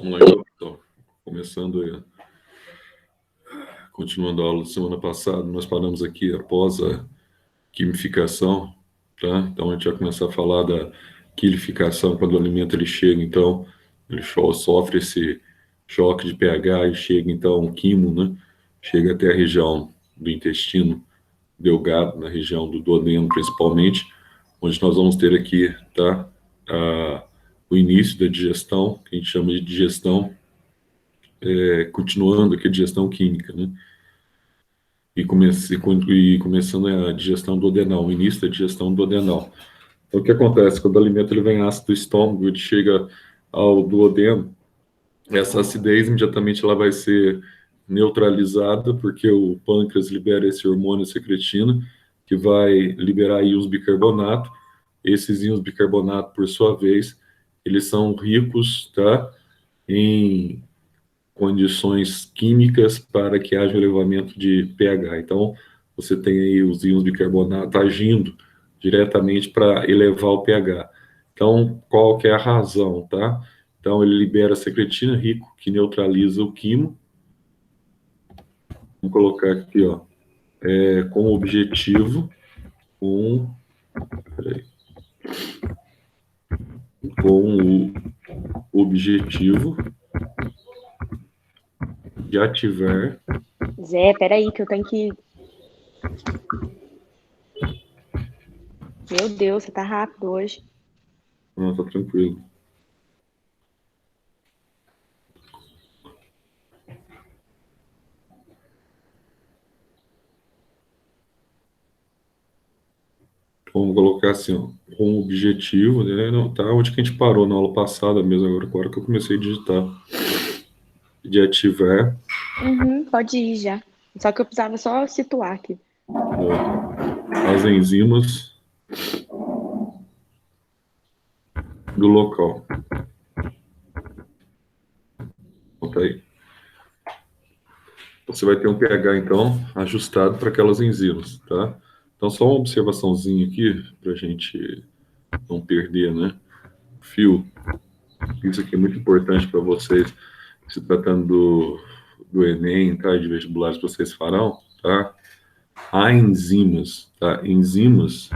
Vamos lá, então. Começando aí, continuando a aula da semana passada, nós paramos aqui após a quimificação, tá? Então a gente vai começar a falar da quilificação, quando o alimento ele chega, então ele sofre esse choque de pH e chega então o quimo, né? Chega até a região do intestino delgado, na região do duodeno principalmente, onde nós vamos ter aqui, tá? O início da digestão, que a gente chama de digestão, continuando aqui a digestão química, né? E começando a digestão duodenal, o início da digestão duodenal. Então, o que acontece? Quando o alimento ele vem ácido do estômago, ele chega ao duodeno, essa acidez imediatamente ela vai ser neutralizada, porque o pâncreas libera esse hormônio secretina, que vai liberar íons bicarbonato. Esses íons bicarbonato, por sua vez, eles são ricos, tá, em condições químicas para que haja elevamento de pH. Então, você tem aí os íons bicarbonato agindo diretamente para elevar o pH. Então, qual que é a razão, tá? Então, ele libera secretina rico, que neutraliza o quimo. Vamos colocar aqui, ó, com o objetivo, com o objetivo de ativar. Zé, peraí que eu tenho que... Meu Deus, você tá rápido hoje. Não, tá tranquilo. Vamos colocar assim, ó, com o objetivo, né? Não, tá onde que a gente parou na aula passada mesmo, agora que eu comecei a digitar. De ativar. Pode ir já. Só que eu precisava só situar aqui. As enzimas do local. Conta aí. Você vai ter um pH, então, ajustado para aquelas enzimas, tá? Então, só uma observaçãozinha aqui, para a gente não perder, né? Fio. Isso aqui é muito importante para vocês, se tratando do Enem, tá? De vestibulares que vocês farão, tá? Há enzimas, tá? Enzimas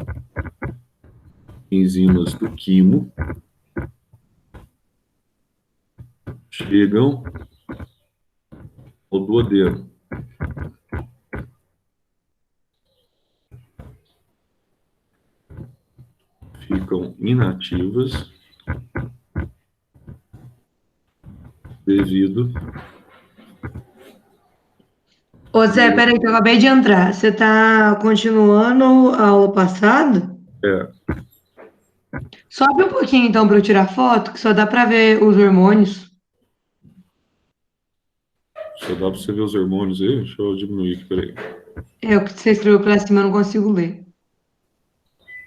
do quimo chegam ao duodeno. Ficam inativas devido... Ô Zé, peraí que eu acabei de entrar. Você tá continuando a aula passada? É. Sobe um pouquinho então para eu tirar foto, que só dá para ver os hormônios. Só dá para você ver os hormônios aí? Deixa eu diminuir aqui, peraí. É, o que você escreveu para cima eu não consigo ler.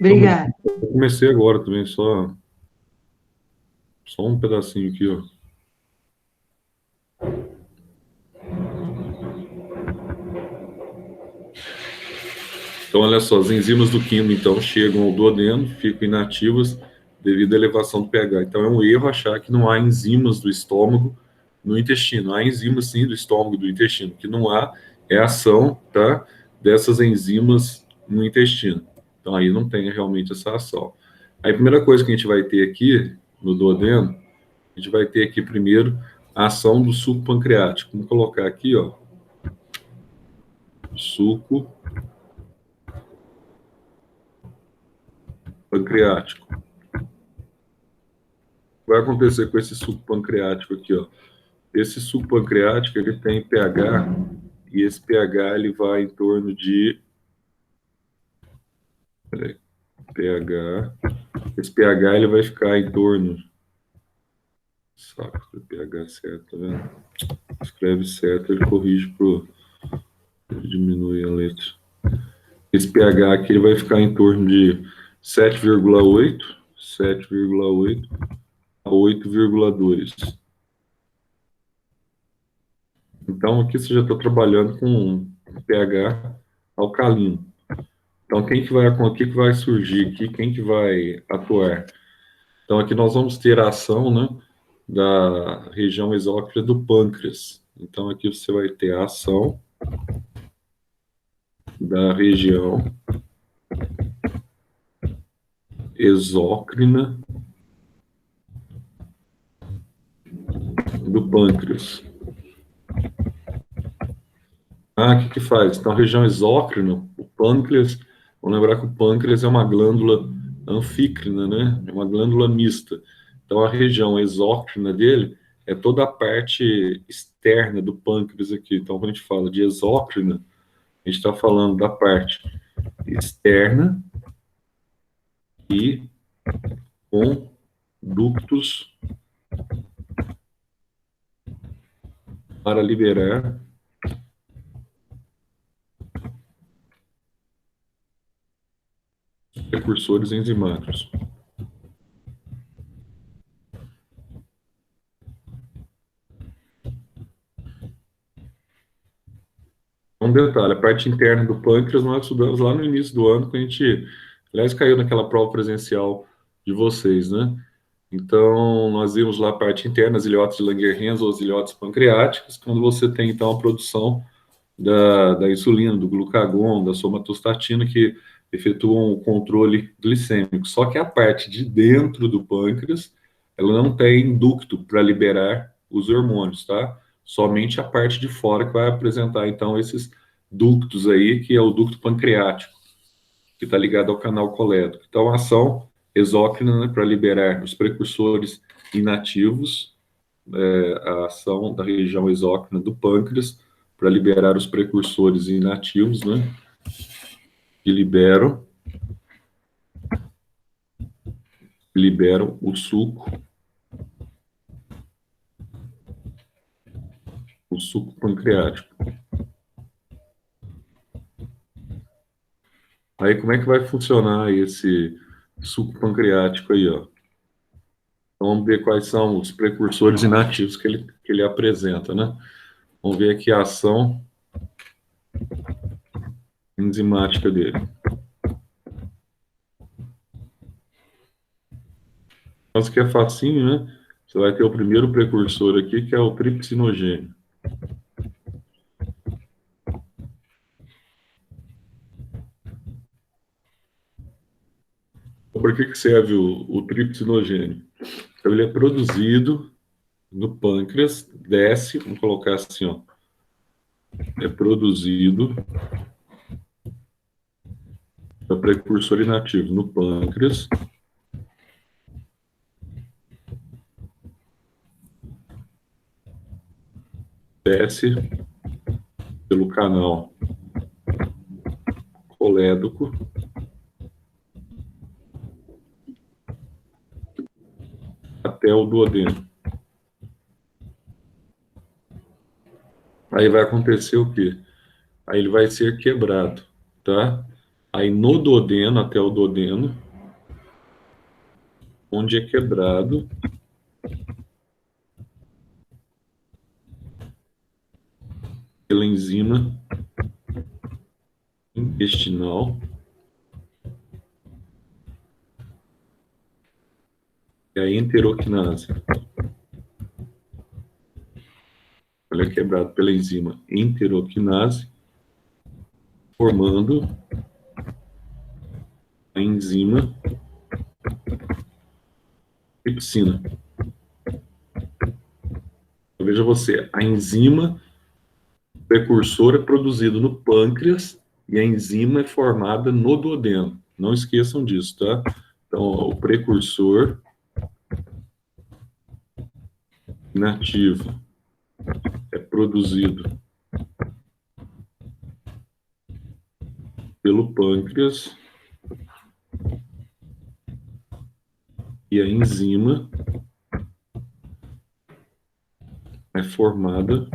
Obrigada. Eu comecei agora também, só um pedacinho aqui, ó. Então, olha só, as enzimas do quimo, então, chegam ao duodeno, ficam inativas devido à elevação do pH. Então, é um erro achar que não há enzimas do estômago no intestino. Há enzimas, sim, do estômago e do intestino. O que não há é a ação, tá, dessas enzimas no intestino. Então, aí não tem realmente essa ação. Aí, a primeira coisa que a gente vai ter aqui no duodeno, a gente vai ter aqui primeiro a ação do suco pancreático. Vamos colocar aqui, ó, suco pancreático. O que vai acontecer com esse suco pancreático aqui, ó? Esse suco pancreático, ele tem pH, e esse pH, ele vai em torno de... Peraí. pH... Esse pH, ele vai ficar em torno... Saco do pH certo, tá vendo? Escreve certo, ele corrige pro... Ele diminui a letra. Esse pH aqui, ele vai ficar em torno de 7,8 a 8,2. Então, aqui você já está trabalhando com pH alcalino. Então, o que vai surgir aqui? Quem que vai atuar? Então, aqui nós vamos ter a ação, né, da região exócrina do pâncreas. Então, aqui você vai ter a ação da região exócrina do pâncreas. O que faz? Então, a região exócrina, o pâncreas, vamos lembrar que o pâncreas é uma glândula anfícrina, né? É uma glândula mista. Então, a região exócrina dele é toda a parte externa do pâncreas aqui. Então, quando a gente fala de exócrina, a gente está falando da parte externa e com ductos para liberar precursores enzimáticos. Um detalhe, a parte interna do pâncreas nós estudamos lá no início do ano, que a gente, aliás, caiu naquela prova presencial de vocês, né? Então, nós vimos lá a parte interna, as ilhotas de Langerhans ou as ilhotas pancreáticas, quando você tem, então, a produção da insulina, do glucagon, da somatostatina, que efetuam o controle glicêmico. Só que a parte de dentro do pâncreas, ela não tem ducto para liberar os hormônios, tá? Somente a parte de fora que vai apresentar, então, esses ductos aí, que é o ducto pancreático, que está ligado ao canal colédoco. Então, a ação exócrina, né, para liberar os precursores inativos, a ação da região exócrina do pâncreas, para liberar os precursores inativos, né, que liberam o suco pancreático. Aí, como é que vai funcionar esse suco pancreático aí, ó? Então, vamos ver quais são os precursores inativos que ele apresenta, né? Vamos ver aqui a ação enzimática dele. Mas que é facinho, né? Você vai ter o primeiro precursor aqui, que é o tripsinogênio. Por que serve o tripsinogênio? Então, ele é produzido no pâncreas, desce, vamos colocar assim, ó. É produzido o precursor inativo no pâncreas. Desce pelo canal colédoco até o duodeno. Aí vai acontecer o quê? Aí ele vai ser quebrado, tá? Aí no duodeno, até o duodeno, onde é quebrado, pela enzima intestinal, é a enteroquinase. Ele é quebrado pela enzima enteroquinase, formando a enzima tripsina. Então, veja você, a enzima precursora é produzida no pâncreas e a enzima é formada no duodeno. Não esqueçam disso, tá? Então, ó, o precursor inativo é produzido pelo pâncreas e a enzima é formada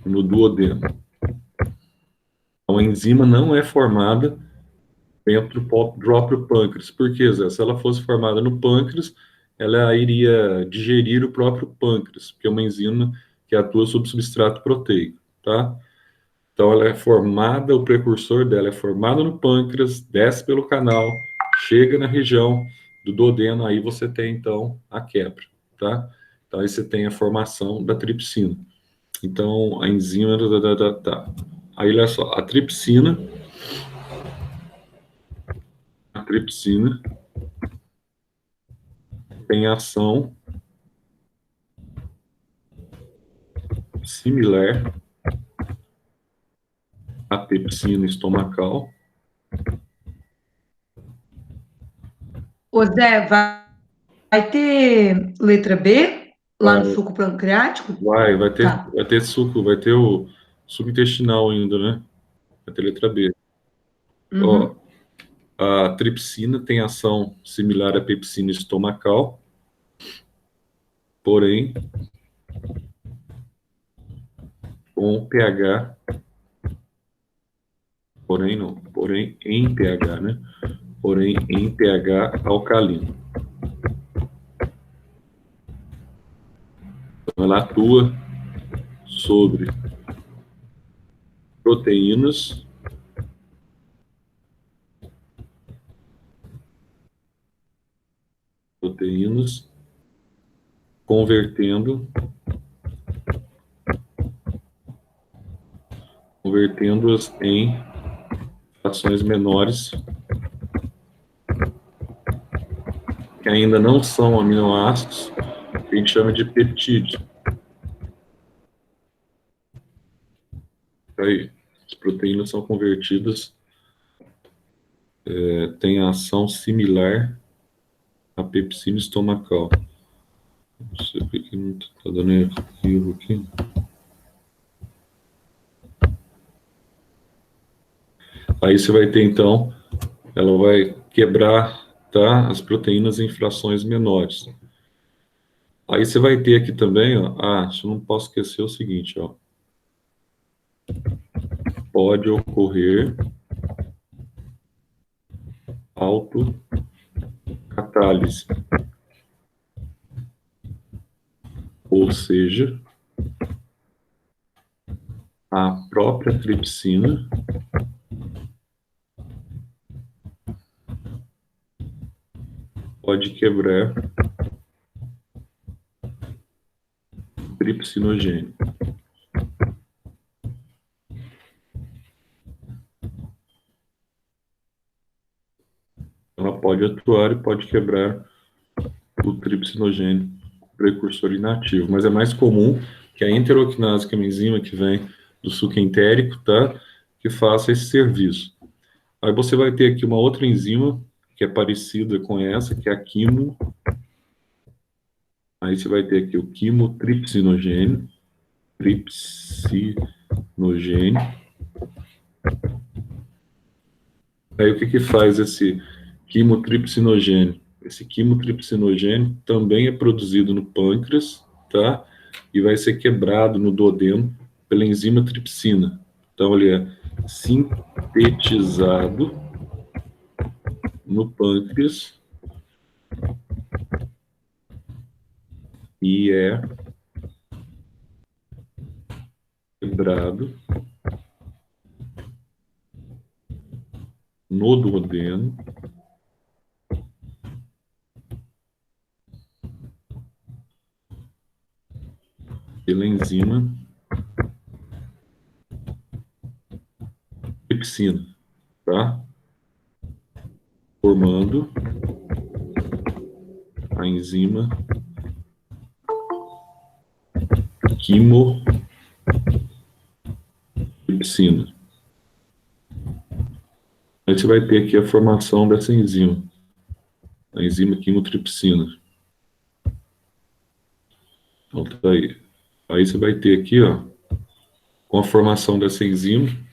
no duodeno. Então, a enzima não é formada dentro do próprio pâncreas. Por quê, Zé? Se ela fosse formada no pâncreas, ela iria digerir o próprio pâncreas, porque é uma enzima que atua sobre substrato proteico, tá? Então, ela é formada, o precursor dela é formado no pâncreas, desce pelo canal, chega na região do duodeno, aí você tem, então, a quebra, tá? Então, aí você tem a formação da tripsina. Então, a enzima... Aí, olha só, a tripsina tem ação similar à pepsina estomacal. Ô Zé, vai ter letra B lá no Vai, suco pancreático? Tá. vai ter suco, vai ter o suco intestinal ainda, né? Vai ter letra B. Ó, Uhum. a tripsina tem ação similar à pepsina estomacal, porém com pH, porém em pH, né? Porém em pH alcalino. Então, ela atua sobre proteínas convertendo convertendo-as em frações menores que ainda não são aminoácidos, que a gente chama de peptídeo. Aí, as proteínas são convertidas, têm ação similar à pepsina estomacal. Não sei por que não está dando erro aqui. Aí você vai ter, então, ela vai quebrar, tá, as proteínas em frações menores. Aí você vai ter aqui também, ó, eu não posso esquecer o seguinte, ó. Pode ocorrer autocatálise, ou seja, a própria tripsina pode quebrar tripsinogênio. Ela pode atuar e pode quebrar o tripsinogênio, precursor inativo, mas é mais comum que a enteroquinase, que é uma enzima que vem do suco entérico, tá? Que faça esse serviço. Aí você vai ter aqui uma outra enzima que é parecida com essa, que é a quimo. Aí você vai ter aqui o quimotripsinogênio, Aí o que que faz esse quimotripsinogênio? Esse quimotripsinogênio também é produzido no pâncreas, tá? E vai ser quebrado no duodeno pela enzima tripsina. Então ele é sintetizado no pâncreas e é quebrado no duodeno pela enzima tripsina, tá? Formando a enzima quimotripsina. Aí você vai ter aqui a formação dessa enzima, a enzima quimotripsina. Então tá aí. Aí você vai ter aqui, ó, com a formação dessa enzima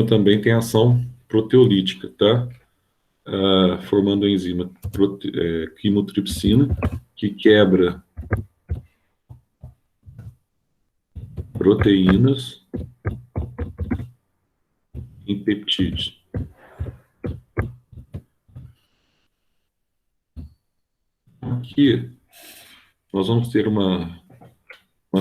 também tem ação proteolítica, tá? Formando a enzima quimotripsina, que quebra proteínas em peptídeos. Aqui nós vamos ter uma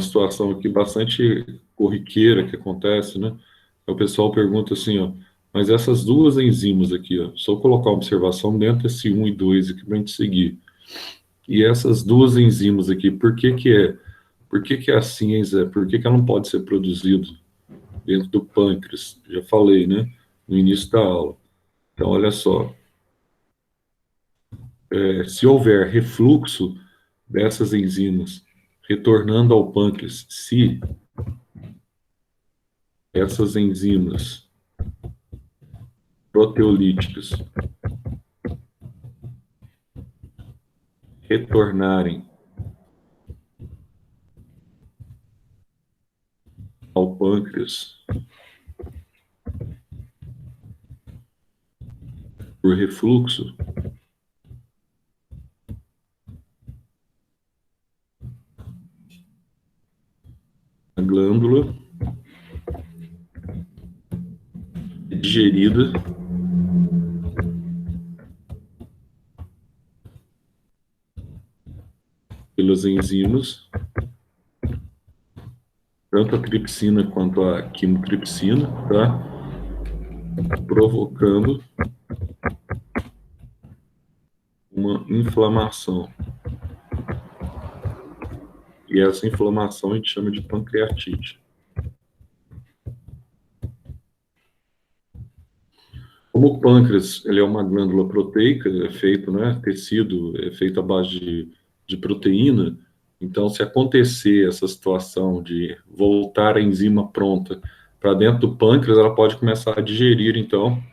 situação aqui bastante corriqueira que acontece, né? O pessoal pergunta assim, ó, Mas essas duas enzimas aqui, ó, só colocar uma observação dentro desse 1 e 2 aqui para a gente seguir. E essas duas enzimas aqui, por que que é assim, Zé? Por que ela não pode ser produzido dentro do pâncreas? Já falei, né? No início da aula. Então, olha só. Se houver refluxo dessas enzimas retornando ao pâncreas, se essas enzimas proteolíticas retornarem ao pâncreas por refluxo, a glândula é digerida pelas enzimas, tanto a tripsina quanto a quimotripsina, tá? Provocando uma inflamação. E essa inflamação a gente chama de pancreatite. Como o pâncreas ele é uma glândula proteica, é feito, né, tecido, é feito à base de proteína, então se acontecer essa situação de voltar a enzima pronta para dentro do pâncreas, ela pode começar a digerir, então,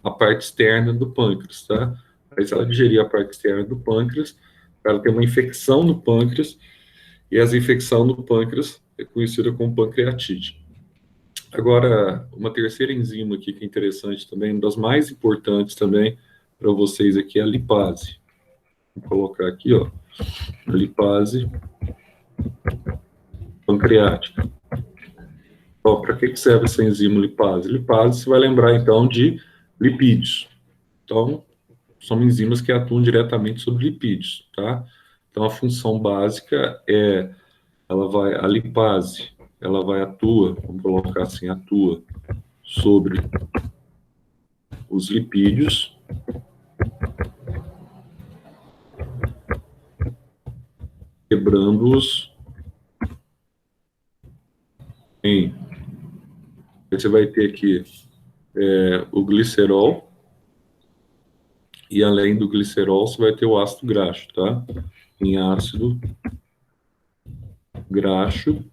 a parte externa do pâncreas, tá? Aí se ela digerir a parte externa do pâncreas, ela tem uma infecção no pâncreas, e essa infecção no pâncreas é conhecida como pancreatite. Agora, uma terceira enzima aqui que é interessante também, uma das mais importantes também para vocês aqui é a lipase. Vou colocar aqui, ó, a lipase pancreática. Então, para que serve essa enzima lipase? Lipase, você vai lembrar, então, de lipídios. Então, são enzimas que atuam diretamente sobre lipídios, tá? Então, a função básica é, a lipase, ela vai vamos colocar assim, atua sobre os lipídios, quebrando-os em... Você vai ter aqui o glicerol, e além do glicerol, você vai ter o ácido graxo, tá? Em ácido graxo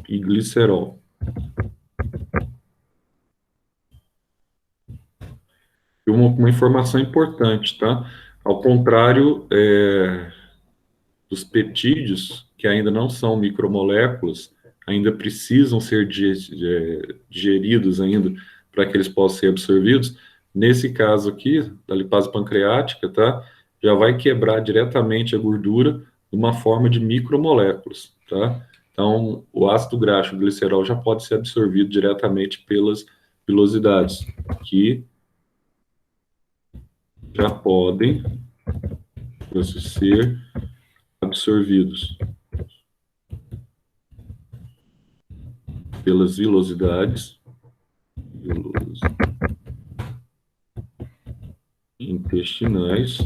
e glicerol. E uma informação importante, tá? Ao contrário dos peptídeos, que ainda não são micromoléculas, ainda precisam ser digeridos ainda para que eles possam ser absorvidos, nesse caso aqui, da lipase pancreática, tá? Já vai quebrar diretamente a gordura de uma forma de micromoléculas, tá? Então, o ácido graxo, o glicerol, já pode ser absorvido diretamente pelas pilosidades, que já podem ser absorvidos pelas vilosidades intestinais,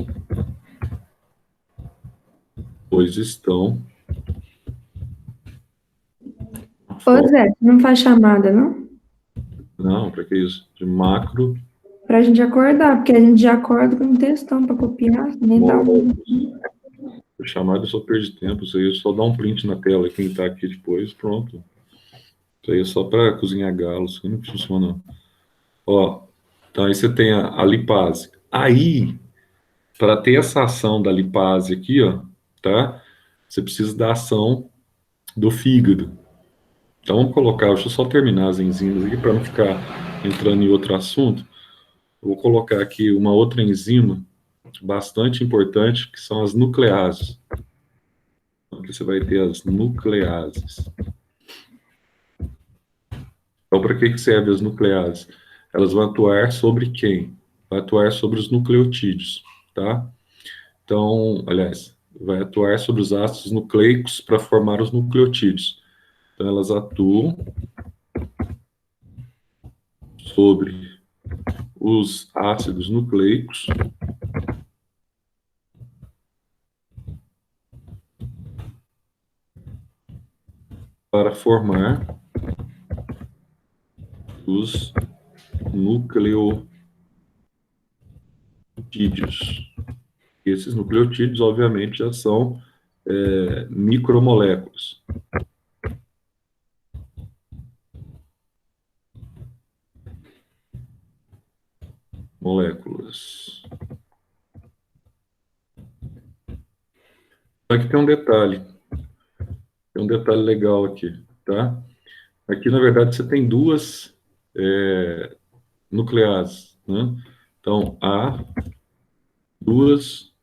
pois estão... Ô Zé, não faz chamada, não? Não, para que isso? De macro... Pra gente acordar, porque a gente já acorda com um textão para copiar, nem dá um... Chamada só perde tempo, isso aí é só dá um print na tela, quem tá aqui depois, pronto. Isso aí é só para cozinhar galos, isso não funciona não. Ó, então aí você tem a lipase. Aí, para ter essa ação da lipase aqui, ó, tá? Você precisa da ação do fígado. Então vamos colocar, deixa eu só terminar as enzimas aqui para não ficar entrando em outro assunto. Eu vou colocar aqui uma outra enzima bastante importante, que são as nucleases. Aqui você vai ter as nucleases. Então, para que servem as nucleases? Elas vão atuar sobre quem? Vai atuar sobre os nucleotídeos, tá? Então, aliás, vai atuar sobre os ácidos nucleicos para formar os nucleotídeos. Então, elas atuam sobre os ácidos nucleicos para formar os nucleotídeos. Esses nucleotídeos, obviamente, já são micromoléculas. Moléculas. Aqui tem um detalhe. Tem um detalhe legal aqui, tá? Aqui, na verdade, você tem duas nucleases, né? Então, há duas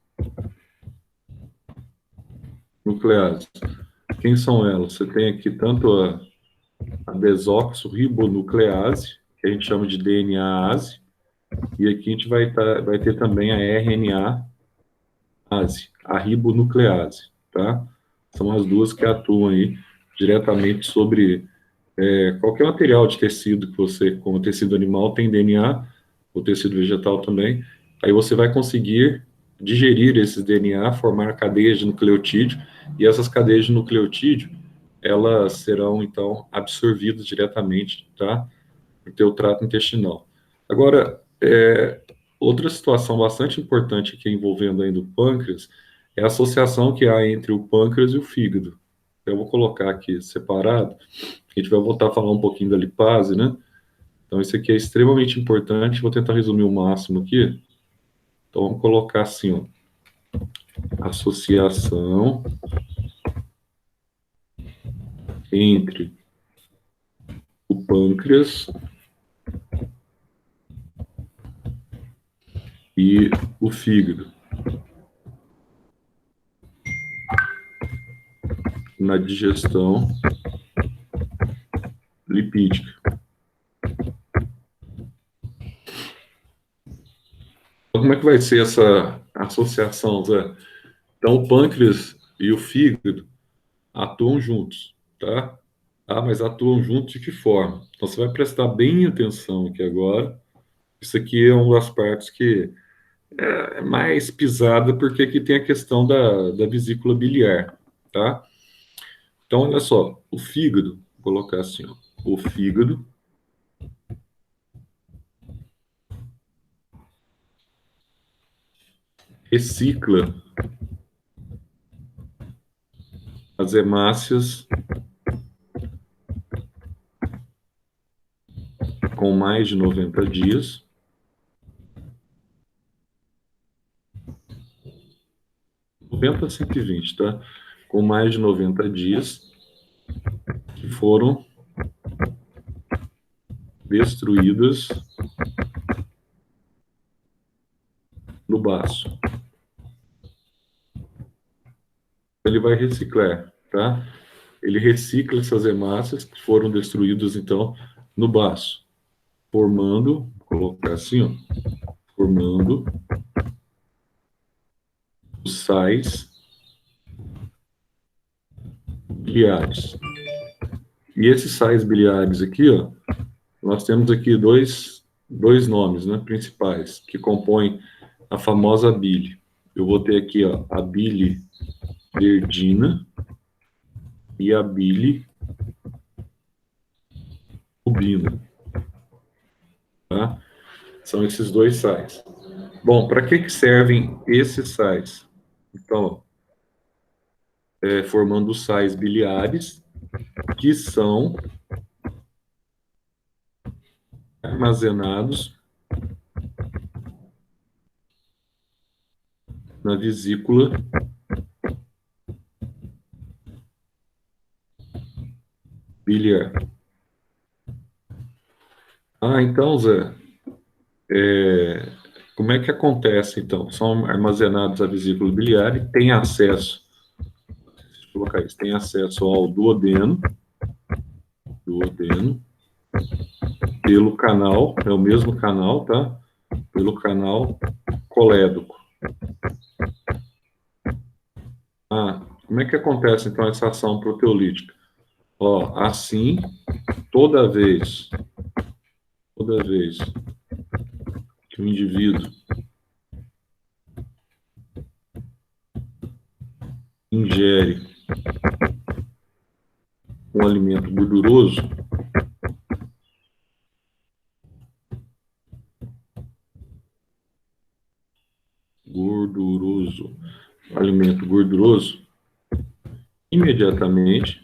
nucleases. Quem são elas? Você tem aqui tanto a desoxirribonuclease, que a gente chama de DNAase, e aqui a gente vai ter também a RNAase, a ribonuclease, tá? São as duas que atuam aí diretamente sobre qualquer material de tecido que você, como tecido animal, tem DNA, o tecido vegetal também, aí você vai conseguir digerir esses DNA, formar cadeias de nucleotídeo, e essas cadeias de nucleotídeo, elas serão, então, absorvidas diretamente, tá? No teu trato intestinal. Agora, outra situação bastante importante aqui envolvendo ainda o pâncreas é a associação que há entre o pâncreas e o fígado. Eu vou colocar aqui separado, a gente vai voltar a falar um pouquinho da lipase, né? Então, isso aqui é extremamente importante, vou tentar resumir o máximo aqui. Então, vamos colocar assim, ó, associação entre o pâncreas e o fígado na digestão lipídica. Então, como é que vai ser essa associação, Zé? Então, o pâncreas e o fígado atuam juntos, tá? Ah, mas atuam juntos de que forma? Então, você vai prestar bem atenção aqui agora. Isso aqui é uma das partes que é mais pisada, porque aqui tem a questão da vesícula biliar, tá? Então, olha só, o fígado, vou colocar assim, ó, o fígado recicla as hemácias com mais de 90 dias, 90 a 120, tá? Com mais de 90 dias, que foram destruídas no baço. Ele vai reciclar, tá? Ele recicla essas hemácias que foram destruídas, então, no baço, formando, vou colocar assim, ó, formando os sais biliares. E esses sais biliares aqui, ó, nós temos aqui dois nomes, né, principais, que compõem a famosa bile. Eu vou ter aqui, ó, a biliverdina e a bilirrubina, tá? São esses dois sais. Bom, para que servem esses sais? Então, formando os sais biliares, que são armazenados na vesícula biliar. Ah, então, Zé, como é que acontece, então? São armazenados na vesícula biliar e tem acesso, deixa eu colocar isso, tem acesso ao duodeno, pelo canal, é o mesmo canal, tá? Pelo canal colédoco. Ah, como é que acontece, então, essa ação proteolítica? Ó, assim, toda vez Toda vez que o indivíduo ingere um alimento gorduroso, alimento gorduroso, imediatamente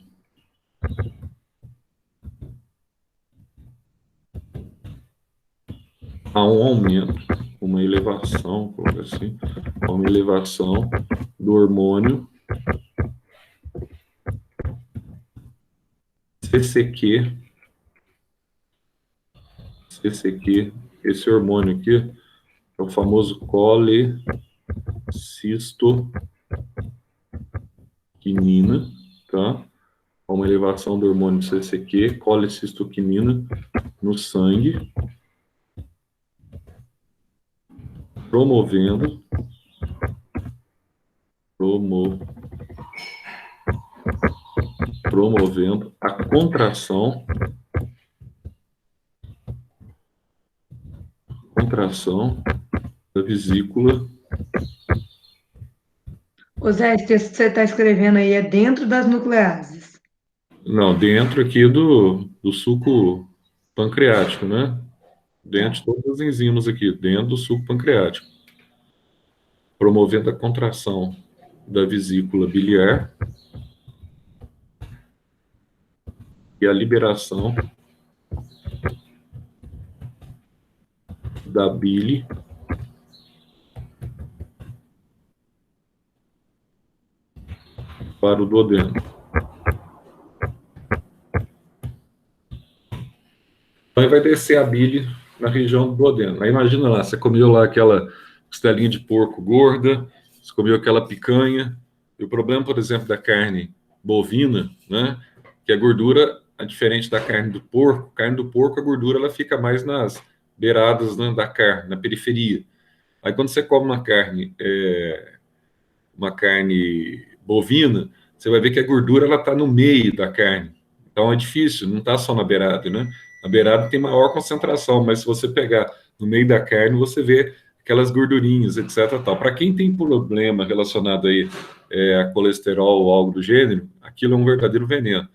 há um aumento, uma elevação, coloca assim, uma elevação do hormônio CCQ, esse hormônio aqui é o famoso colecistoquinina, tá? Uma elevação do hormônio CCQ, colecistoquinina no sangue, promovendo a contração da vesícula. Ô Zé, esse texto que você está escrevendo aí é dentro das nucleases? Não, dentro aqui do suco pancreático, né? Dentro de todas as enzimas aqui, dentro do suco pancreático. Promovendo a contração da vesícula biliar e a liberação da bile para o duodeno. Então, vai descer a bile na região do duodeno. Aí imagina lá, você comeu lá aquela costelinha de porco gorda, você comeu aquela picanha, e o problema, por exemplo, da carne bovina, né, que a gordura, diferente da carne do porco, a gordura ela fica mais nas beiradas, né, da carne, na periferia. Aí quando você come uma carne bovina, você vai ver que a gordura ela está no meio da carne. Então é difícil, não está só na beirada, né? Na beirada tem maior concentração, mas se você pegar no meio da carne, você vê aquelas gordurinhas, etc. Para quem tem problema relacionado aí a colesterol ou algo do gênero, aquilo é um verdadeiro veneno.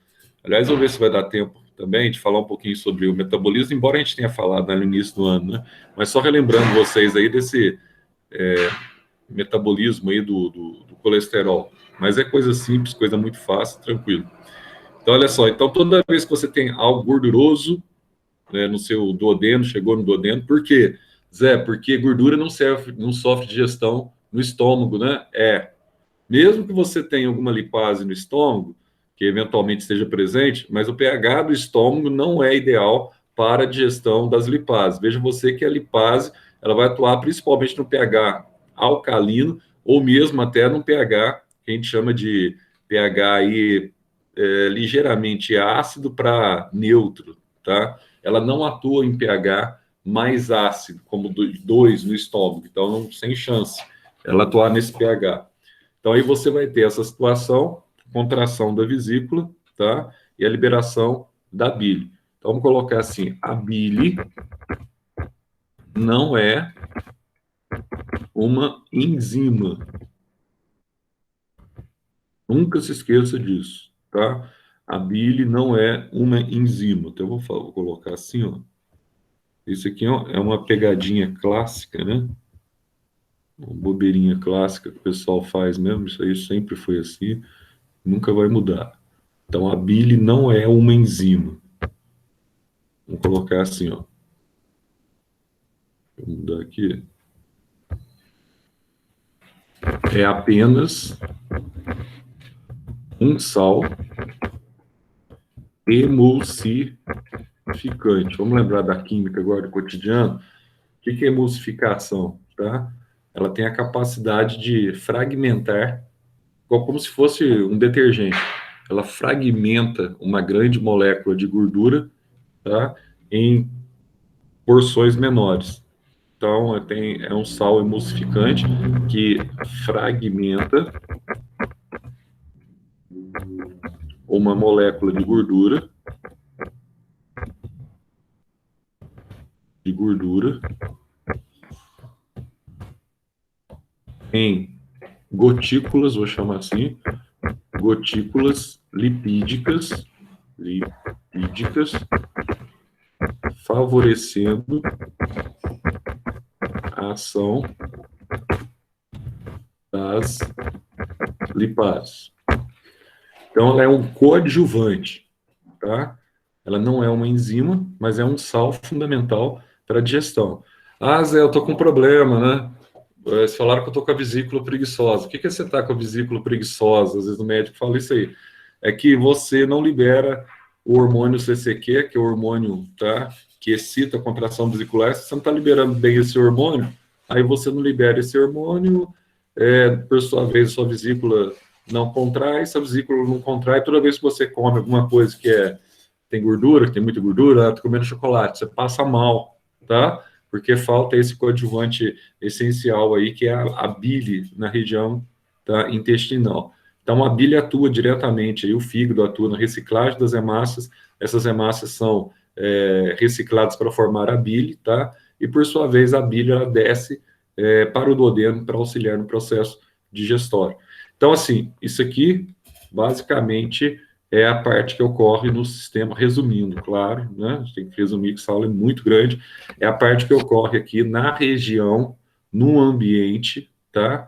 Aliás, vou ver se vai dar tempo também de falar um pouquinho sobre o metabolismo, embora a gente tenha falado no início do ano, né? Mas só relembrando vocês aí desse metabolismo aí do colesterol. Mas é coisa simples, coisa muito fácil, tranquilo. Então, olha só, então toda vez que você tem algo gorduroso, né, no seu duodeno, chegou no duodeno, por quê? Zé, porque gordura não sofre digestão no estômago, né? Mesmo que você tenha alguma lipase no estômago, que eventualmente esteja presente, mas o pH do estômago não é ideal para a digestão das lipases. Veja você que a lipase ela vai atuar principalmente no pH alcalino ou mesmo até no pH que a gente chama de pH aí, ligeiramente ácido para neutro, tá? Ela não atua em pH mais ácido, como 2 no estômago, então não, sem chance ela atuar nesse pH. Então aí você vai ter essa situação, contração da vesícula, tá? E a liberação da bile. Então vamos colocar assim, a bile não é uma enzima. Nunca se esqueça disso, tá? A bile não é uma enzima. Então eu vou colocar assim, ó. Isso aqui é uma pegadinha clássica, né? Uma bobeirinha clássica que o pessoal faz mesmo. Isso aí sempre foi assim, nunca vai mudar. Então a bile não é uma enzima. Vamos colocar assim, ó. Vou mudar aqui. É apenas um sal emulsificante. Vamos lembrar da química agora do cotidiano? O que é emulsificação? Tá? Ela tem a capacidade de fragmentar, como se fosse um detergente. Ela fragmenta uma grande molécula de gordura, tá, em porções menores. Então, é um sal emulsificante que fragmenta uma molécula de gordura gordura em gotículas, vou chamar assim, gotículas lipídicas, favorecendo a ação das lipases. Então, ela é um coadjuvante, tá? Ela não é uma enzima, mas é um sal fundamental para a digestão. Ah, Zé, eu tô com um problema, né? Eles falaram que eu tô com a vesícula preguiçosa. O que que você tá com a vesícula preguiçosa? Às vezes o médico fala isso aí. É que você não libera o hormônio CCQ, que é o hormônio, tá, que excita a contração vesicular. Se você não está liberando bem esse hormônio, aí você não libera esse hormônio, por sua vez, sua vesícula não contrai, essa vesícula não contrai. Toda vez que você come alguma coisa que tem gordura, que tem muita gordura, tá comendo chocolate, você passa mal, tá? Porque falta esse coadjuvante essencial aí, que é a bile na região, tá, intestinal. Então, a bile atua diretamente, aí o fígado atua na reciclagem das hemácias, essas hemácias são recicladas para formar a bile, tá? E, por sua vez, a bile, ela desce para o duodeno para auxiliar no processo digestório. Então, assim, isso aqui, basicamente, é a parte que ocorre no sistema, resumindo, claro, né? A gente tem que resumir, que essa aula é muito grande, é a parte que ocorre aqui na região, no ambiente, tá?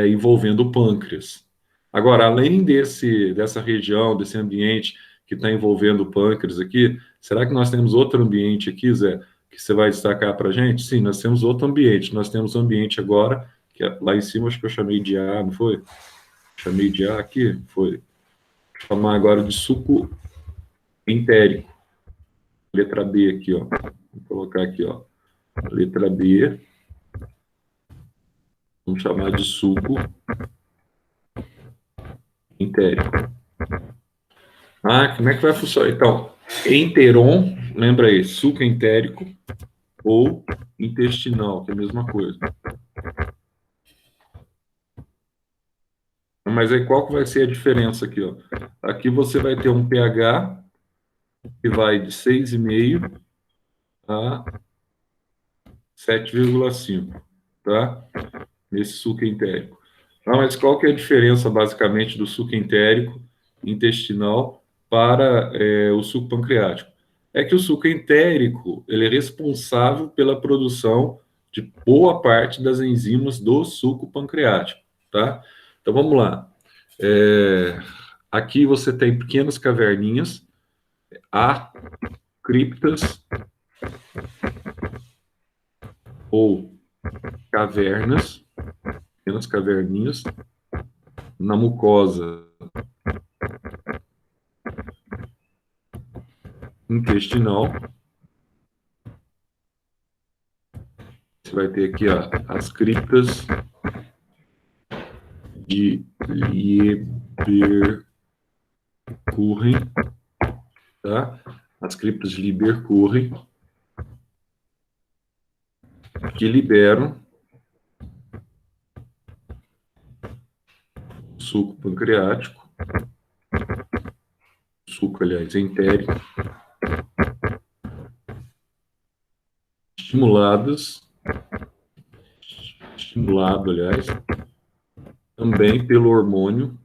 Envolvendo o pâncreas. Agora, além dessa região, desse ambiente que está envolvendo o pâncreas aqui, será que nós temos outro ambiente aqui, Zé, que você vai destacar para a gente? Sim, nós temos outro ambiente. Nós temos um ambiente agora, que lá em cima acho que eu chamei de A, não foi? Chamei de A aqui? Foi. Vou chamar agora de suco entérico. Letra B aqui, ó. Vou colocar aqui, ó. Letra B. Vamos chamar de suco entérico. Ah, como é que vai funcionar? Então, enteron, lembra aí, suco entérico ou intestinal, que é a mesma coisa. Mas aí qual que vai ser a diferença aqui, ó? Aqui você vai ter um pH que vai de 6,5 a 7,5, tá? Nesse suco entérico. Ah, mas qual que é a diferença, basicamente, do suco entérico intestinal para o suco pancreático? É que o suco entérico, ele é responsável pela produção de boa parte das enzimas do suco pancreático, tá? Então, vamos lá. Aqui você tem pequenas caverninhas, criptas ou cavernas, pequenas caverninhas na mucosa intestinal. Você vai ter aqui, ó, as criptas de Lieberkühn, tá? As criptas de Lieberkühn, que liberam suco pancreático, suco, aliás, entérico, estimulado, aliás, também pelo hormônio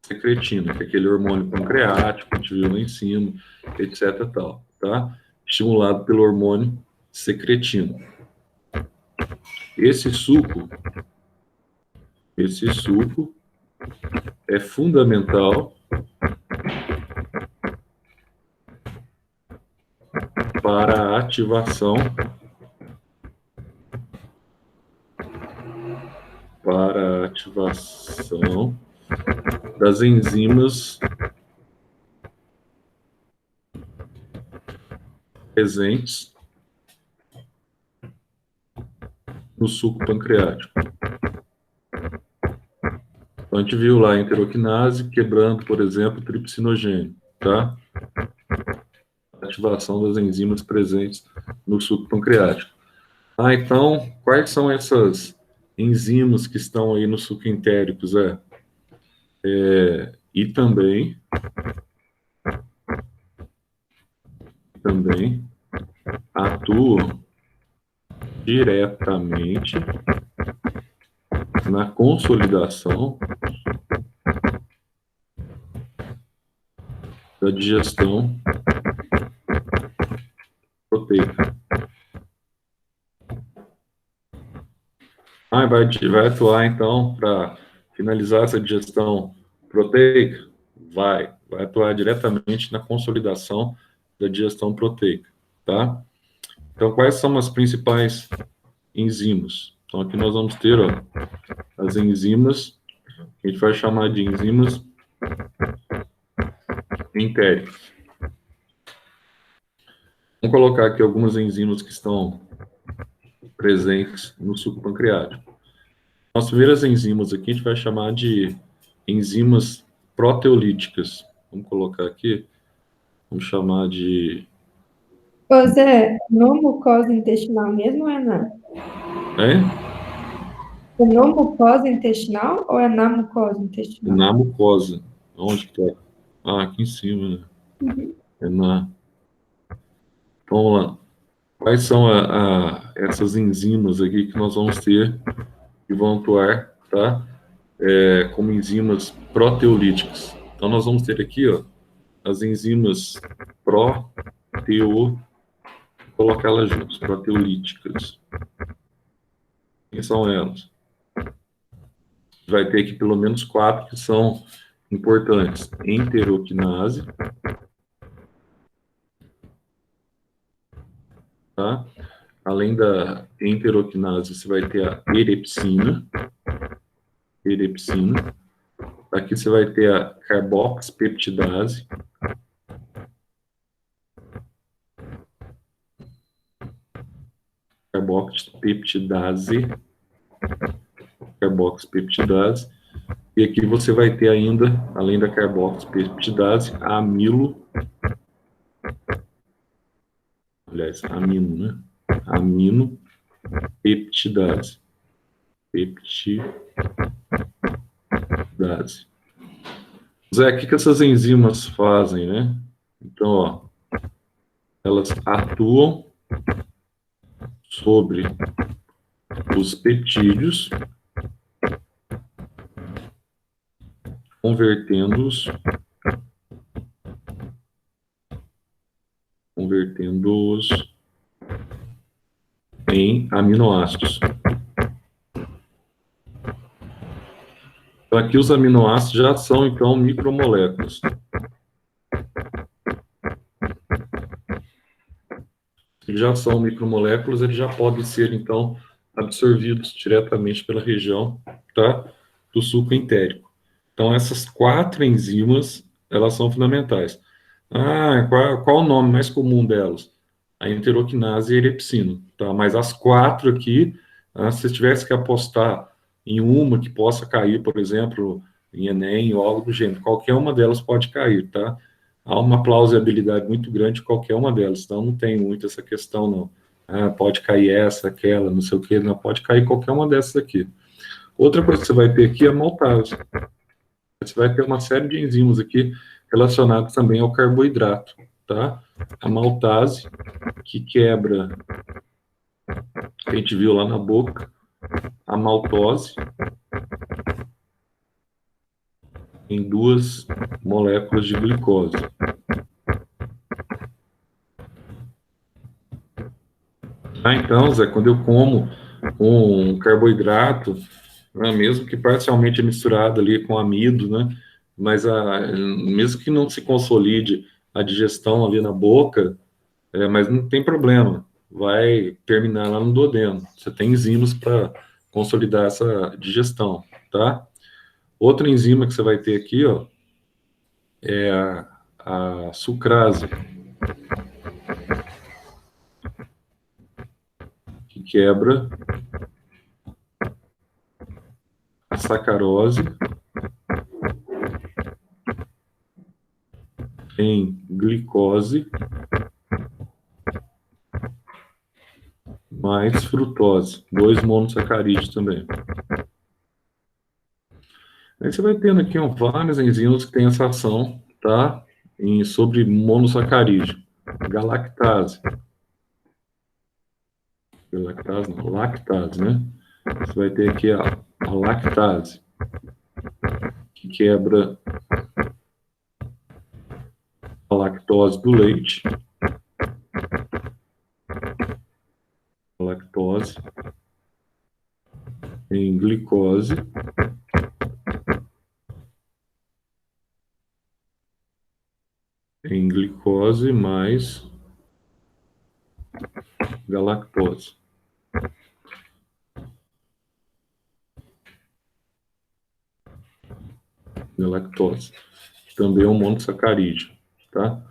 secretina, que é aquele hormônio pancreático que a gente viu lá em cima, etc. Tal, tá? Estimulado pelo hormônio secretino. Esse suco é fundamental para a ativação das enzimas presentes no suco pancreático. Então, a gente viu lá a enteroquinase quebrando, por exemplo, o tripsinogênio, tá? Ativação das enzimas presentes no suco pancreático. Então, quais são essas enzimas que estão aí no suco entérico, Zé? E também também atuam diretamente na consolidação da digestão proteica. Vai atuar, então, para finalizar essa digestão proteica? Vai atuar diretamente na consolidação da digestão proteica, tá? Então, quais são as principais enzimas? Então, aqui nós vamos ter, ó, as enzimas, que a gente vai chamar de enzimas entéricas. Vamos colocar aqui algumas enzimas que estão presentes no suco pancreático. As primeiras enzimas aqui a gente vai chamar de enzimas proteolíticas. Vamos colocar aqui, vamos chamar de... Ô Zé, no mucosa intestinal mesmo ou é na? É no mucosa intestinal ou é na mucosa intestinal? Na mucosa. Onde que tá? Ah, aqui em cima, né? É na... Então, vamos lá. Quais são essas enzimas aqui que nós vamos ter que vão atuar, tá? Como enzimas proteolíticas. Então, nós vamos ter aqui, ó, as enzimas colocar elas juntas, proteolíticas. Quem são elas? Vai ter aqui pelo menos 4 que são importantes. Enteroquinase, tá? Além da enteroquinase, você vai ter a erepsina. Aqui você vai ter a carboxpeptidase. Carboxpeptidase. E aqui você vai ter ainda, além da carboxpeptidase, a amino, né? Aminopeptidase. Zé, o que essas enzimas fazem, né? Então, ó, elas atuam sobre os peptídeos, convertendo-os em aminoácidos. Então, aqui os aminoácidos já são, então, micromoléculas. Se já são micromoléculas, eles já podem ser, então, absorvidos diretamente pela região, tá, do suco entérico. Então, essas 4 enzimas, elas são fundamentais. Qual o nome mais comum delas? A enteroquinase e a erepsina, tá? Mas as 4 aqui, se tivesse que apostar em uma que possa cair, por exemplo, em Enem ou algo do gênero, qualquer uma delas pode cair, tá? Há uma plausibilidade muito grande de qualquer uma delas, então não tem muito essa questão, não. Pode cair essa, aquela, não sei o que, não, pode cair qualquer uma dessas aqui. Outra coisa que você vai ter aqui é a maltase. Você vai ter uma série de enzimas aqui relacionadas também ao carboidrato, tá? A maltase, que quebra, que a gente viu lá na boca, a maltose, em 2 moléculas de glicose. Então, Zé, quando eu como um carboidrato, né, mesmo que parcialmente misturado ali com amido, né, mas mesmo que não se consolide a digestão ali na boca, mas não tem problema, vai terminar lá no duodeno. Você tem enzimas para consolidar essa digestão, tá? Outra enzima que você vai ter aqui, ó, é a sucrase, que quebra a sacarose em glicose mais frutose, 2 monossacarídeos também. Aí você vai tendo aqui várias enzimas que têm essa ação, tá? Sobre monossacarídeo. galactase. Galactase não, lactase, né? Você vai ter aqui a lactase, que quebra a lactose do leite. A lactose em glicose. Em glicose mais galactose. Galactose, que também é um monossacarídeo, tá?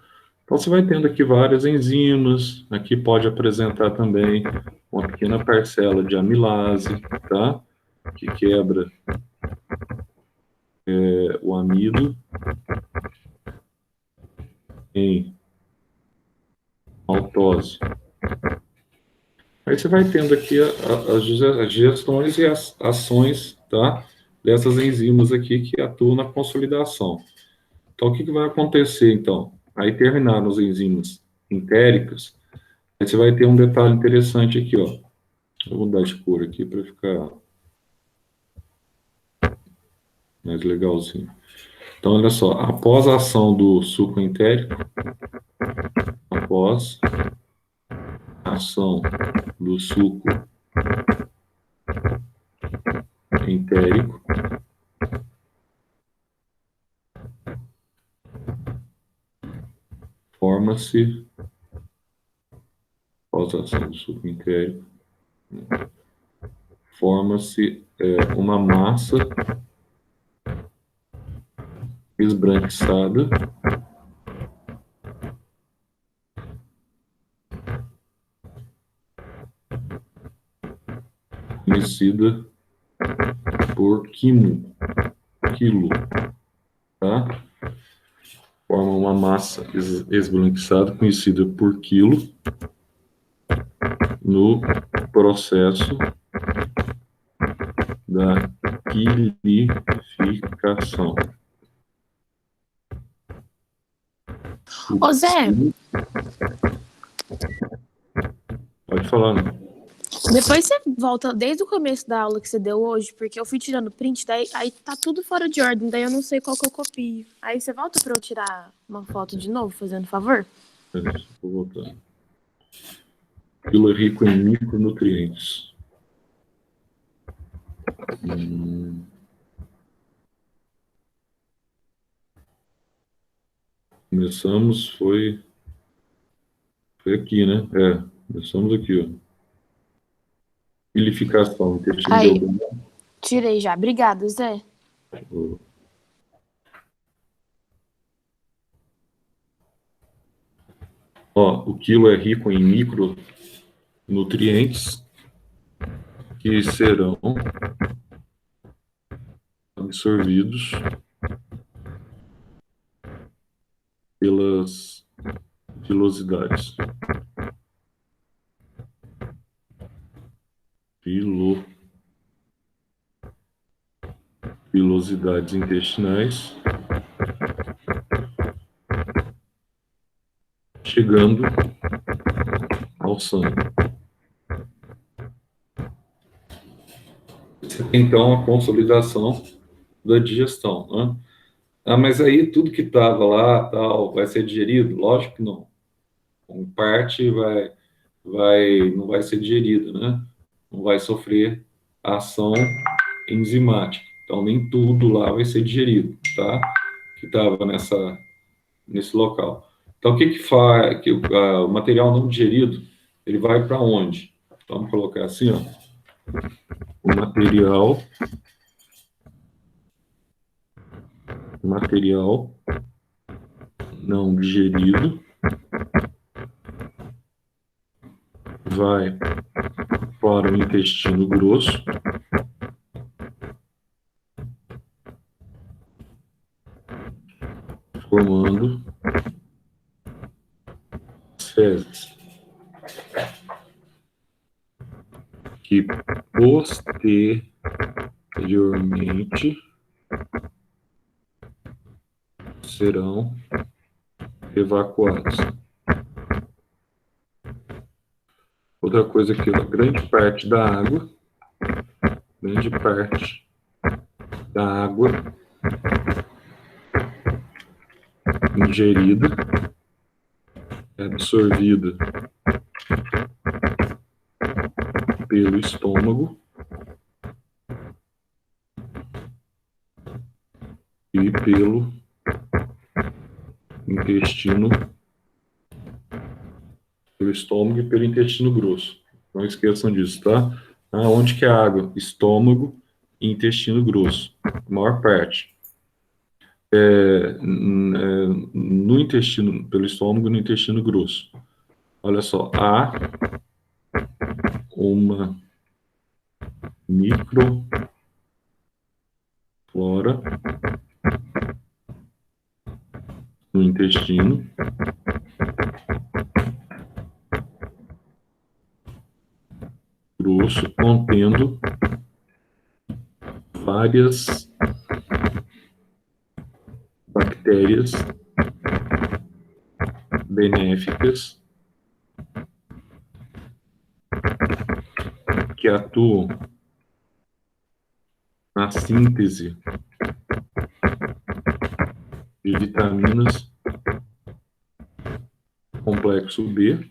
Então, você vai tendo aqui várias enzimas. Aqui pode apresentar também uma pequena parcela de amilase, tá? Que quebra o amido em maltose. Aí você vai tendo aqui as gestões e as ações, tá? Dessas enzimas aqui que atuam na consolidação. Então, o que vai acontecer, então? Aí terminaram as enzimas entéricas, aí você vai ter um detalhe interessante aqui, ó. Eu vou mudar de cor aqui para ficar mais legalzinho. Então, olha só, após a ação do suco entérico, após a ação do suco entérico, forma-se, após a ação do suco entérico, forma-se uma massa esbranquiçada conhecida por quilo, tá? Forma uma massa esbranquiçada conhecida por quilo no processo da quilificação. Ô Zé, Pode falar, né? depois você volta desde o começo da aula que você deu hoje, porque eu fui tirando print, daí aí tá tudo fora de ordem, daí eu não sei qual que eu copio. Aí você volta pra eu tirar uma foto de novo, fazendo favor? Peraí, vou voltar. Quilo é rico em micronutrientes. Começamos, foi aqui, né? Começamos aqui, ó. Quilificação, intestino Aí. delgado. Tirei já. Obrigada, Zé. Ó, o quilo é rico em micronutrientes que serão absorvidos pelas vilosidades. Vilosidades intestinais, chegando ao sangue. Então, a consolidação da digestão, né? Mas aí tudo que estava lá, tal, vai ser digerido? Lógico que não. Em parte não vai ser digerido, né? Não vai sofrer ação enzimática. Então, nem tudo lá vai ser digerido, tá? Que estava nesse local. Então, o que faz? O material não digerido, ele vai para onde? Vamos colocar assim, ó. O material não digerido vai para o intestino grosso, formando fezes, que posteriormente serão evacuados. Outra coisa aqui, ó, grande parte da água ingerida é absorvida pelo estômago e pelo intestino, pelo estômago e pelo intestino grosso. Não esqueçam disso, tá? Onde que é a água? Estômago e intestino grosso, a maior parte. No intestino, pelo estômago e no intestino grosso. Olha só, há uma microflora no intestino grosso contendo várias bactérias benéficas que atuam na síntese de vitaminas complexo B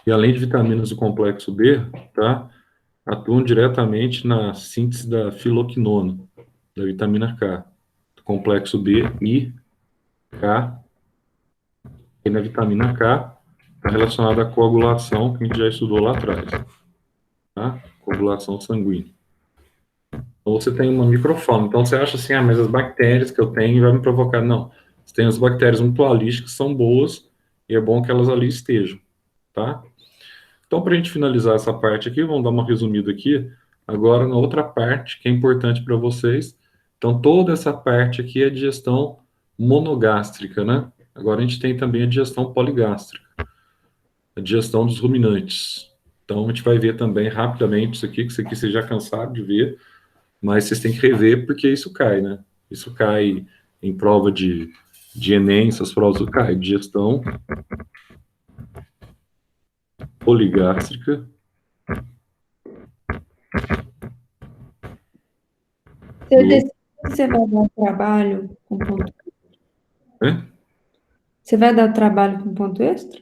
e, além de vitaminas do complexo B, tá, atuam diretamente na síntese da filoquinona, da vitamina K, do complexo B e K. E na vitamina K está relacionada à coagulação, que a gente já estudou lá atrás, tá? Coagulação sanguínea. Então você tem uma microfauna. Então você acha assim, mas as bactérias que eu tenho vai me provocar. Não. Você tem as bactérias mutualísticas que são boas e é bom que elas ali estejam, tá? Então, para a gente finalizar essa parte aqui, vamos dar uma resumida aqui. Agora, na outra parte, que é importante para vocês. Então, toda essa parte aqui é digestão monogástrica, né? Agora a gente tem também a digestão poligástrica, a digestão dos ruminantes. Então, a gente vai ver também rapidamente isso aqui, que isso aqui vocês já cansaram de ver, mas vocês têm que rever porque isso cai, né? Isso cai em prova de Enem, essas provas cai. Digestão poligástrica. Você decide se você vai dar trabalho com ponto. Você vai dar trabalho com ponto extra?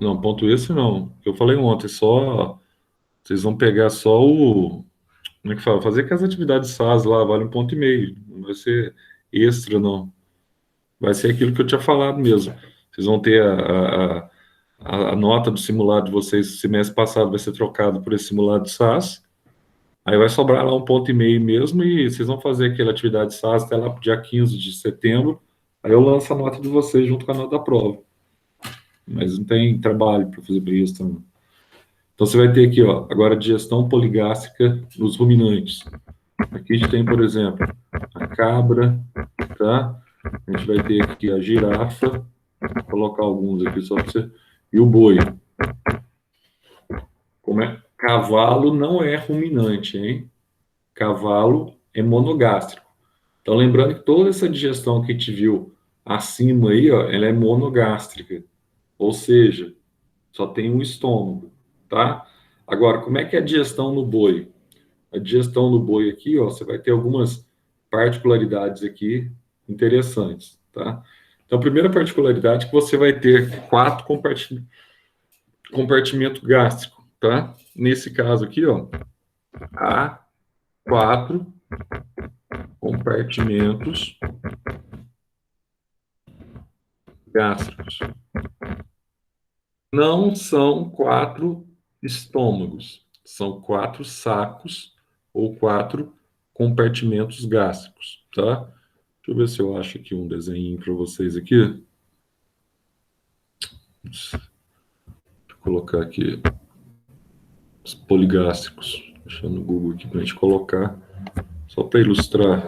Não, ponto extra não. Eu falei ontem, só vocês vão pegar só o, como é que fala? Fazer que as atividades SAS lá vale 1,5 ponto. Não vai ser extra, não. Vai ser aquilo que eu tinha falado mesmo. Vocês vão ter a nota do simulado de vocês, semestre passado vai ser trocado por esse simulado de SAS. Aí vai sobrar lá 1,5 ponto mesmo e vocês vão fazer aquela atividade SAS até lá pro dia 15 de setembro. Aí eu lanço a nota de vocês junto com a nota da prova. Mas não tem trabalho para fazer isso também. Então você vai ter aqui, ó, agora digestão poligástrica nos ruminantes. Aqui a gente tem, por exemplo, a cabra, tá? A gente vai ter aqui a girafa, vou colocar alguns aqui só para você, e o boi. Como é? Cavalo não é ruminante, hein? Cavalo é monogástrico. Então, lembrando que toda essa digestão que a gente viu acima aí, ó, ela é monogástrica. Ou seja, só tem um estômago, tá? Agora, como é que é a digestão no boi? A digestão no boi aqui, ó, você vai ter algumas particularidades aqui interessantes, tá? Então, a primeira particularidade é que você vai ter 4 compartimentos gástricos, tá? Nesse caso aqui, ó, há 4 compartimentos gástricos. Não são 4 estômagos, são 4 sacos ou 4 compartimentos gástricos, tá? Deixa eu ver se eu acho aqui um desenho para vocês aqui. Vou colocar aqui os poligástricos. Deixa no Google aqui para a gente colocar, só para ilustrar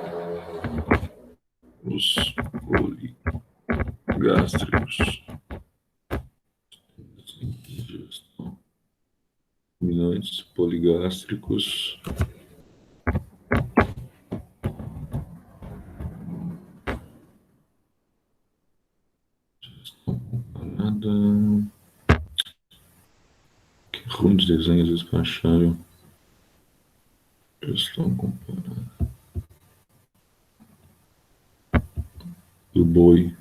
os poligástricos. Ruminantes poligástricos. acharam gestão comparada do boi.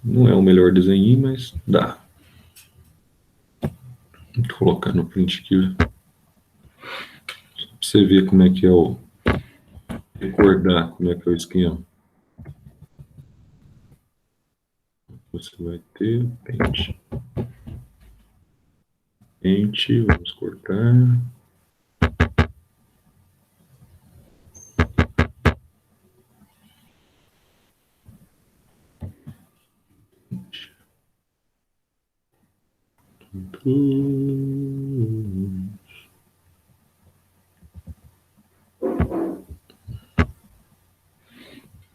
Não é o melhor desenho, mas dá. Vou colocar no print aqui. Só pra você ver como é que é o... Recordar como é que é o esquema. Você vai ter pente. Pente, vamos cortar.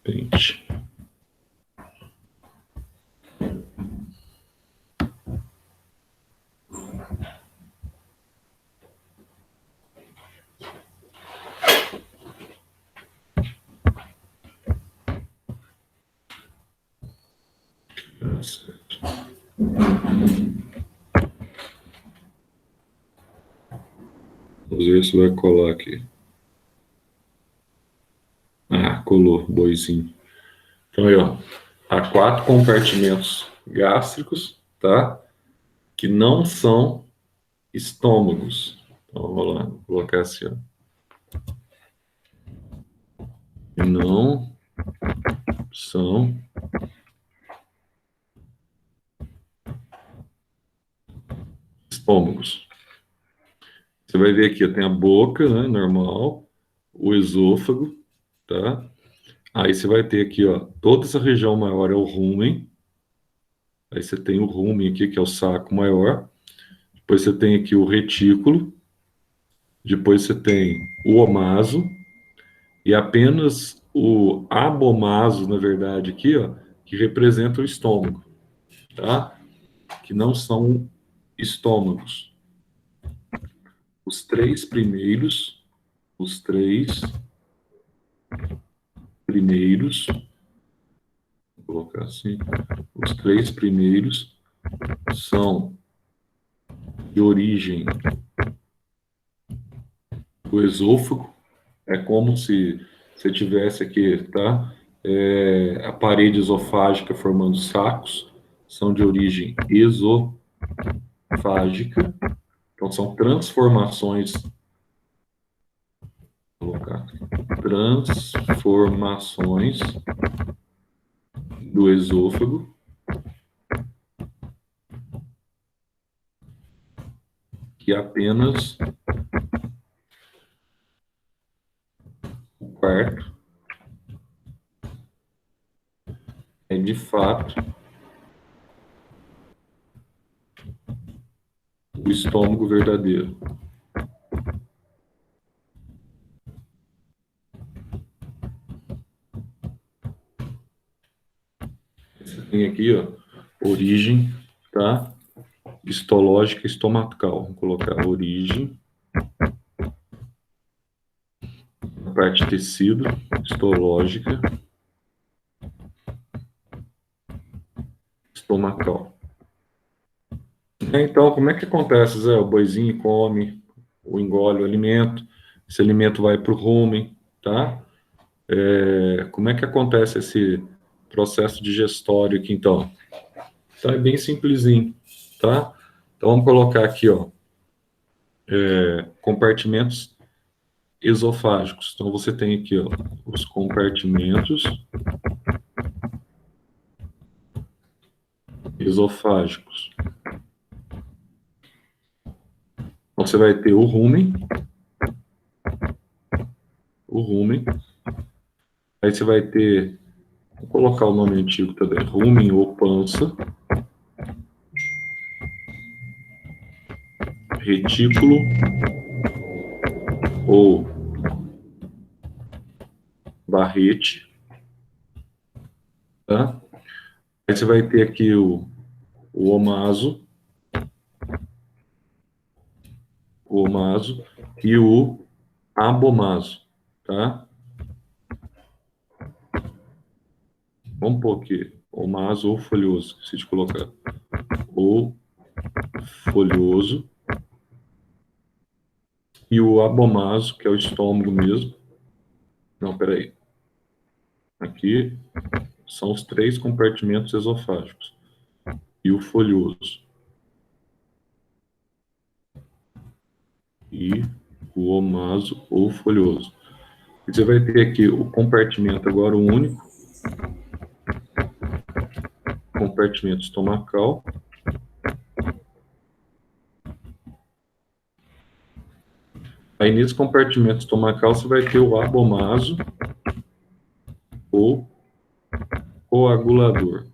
Pente. Vamos ver se vai colar aqui. Ah, colou, boizinho. Então aí, ó, há 4 compartimentos gástricos, tá? Que não são estômagos. Então, vamos lá, vou colocar assim, ó. Não são estômagos. Você vai ver aqui, ó, tem a boca, né, normal, o esôfago, tá? Aí você vai ter aqui, ó, toda essa região maior é o rúmen. Aí você tem o rúmen aqui, que é o saco maior. Depois você tem aqui o retículo. Depois você tem o omaso. E apenas o abomaso, na verdade, aqui, ó, que representa o estômago, tá? Que não são estômagos. Os três primeiros, vou colocar assim, os 3 primeiros são de origem do esôfago. É como se você tivesse aqui, tá? A parede esofágica formando sacos, são de origem esofágica. Então, são transformações. Vou colocar transformações do esôfago. Que apenas o quarto é de fato o estômago verdadeiro. Você tem aqui, ó, origem, tá? Histológica estomacal. Vamos colocar origem. A parte tecido, histológica estomacal. Então, como é que acontece, Zé? O boizinho come, ou engole o alimento, esse alimento vai para o rumen, tá? Como é que acontece esse processo digestório aqui, então? Então, é bem simplesinho, tá? Então, vamos colocar aqui, ó, compartimentos esofágicos. Então, você tem aqui, ó, os compartimentos esofágicos. Então, você vai ter o rumen. Aí você vai ter, vou colocar o nome antigo também, rumen ou pança. Retículo ou barrete, tá? Aí você vai ter aqui o omaso, e o abomaso, tá? Vamos pôr aqui, omaso ou folhoso, esqueci de colocar. Ou folhoso. e o abomaso, que é o estômago mesmo. Não, peraí. Aqui são os 3 compartimentos esofágicos. E o folhoso. E o omaso ou folhoso. E você vai ter aqui o compartimento agora único. Compartimento estomacal. Aí nesse compartimento estomacal você vai ter o abomaso ou coagulador.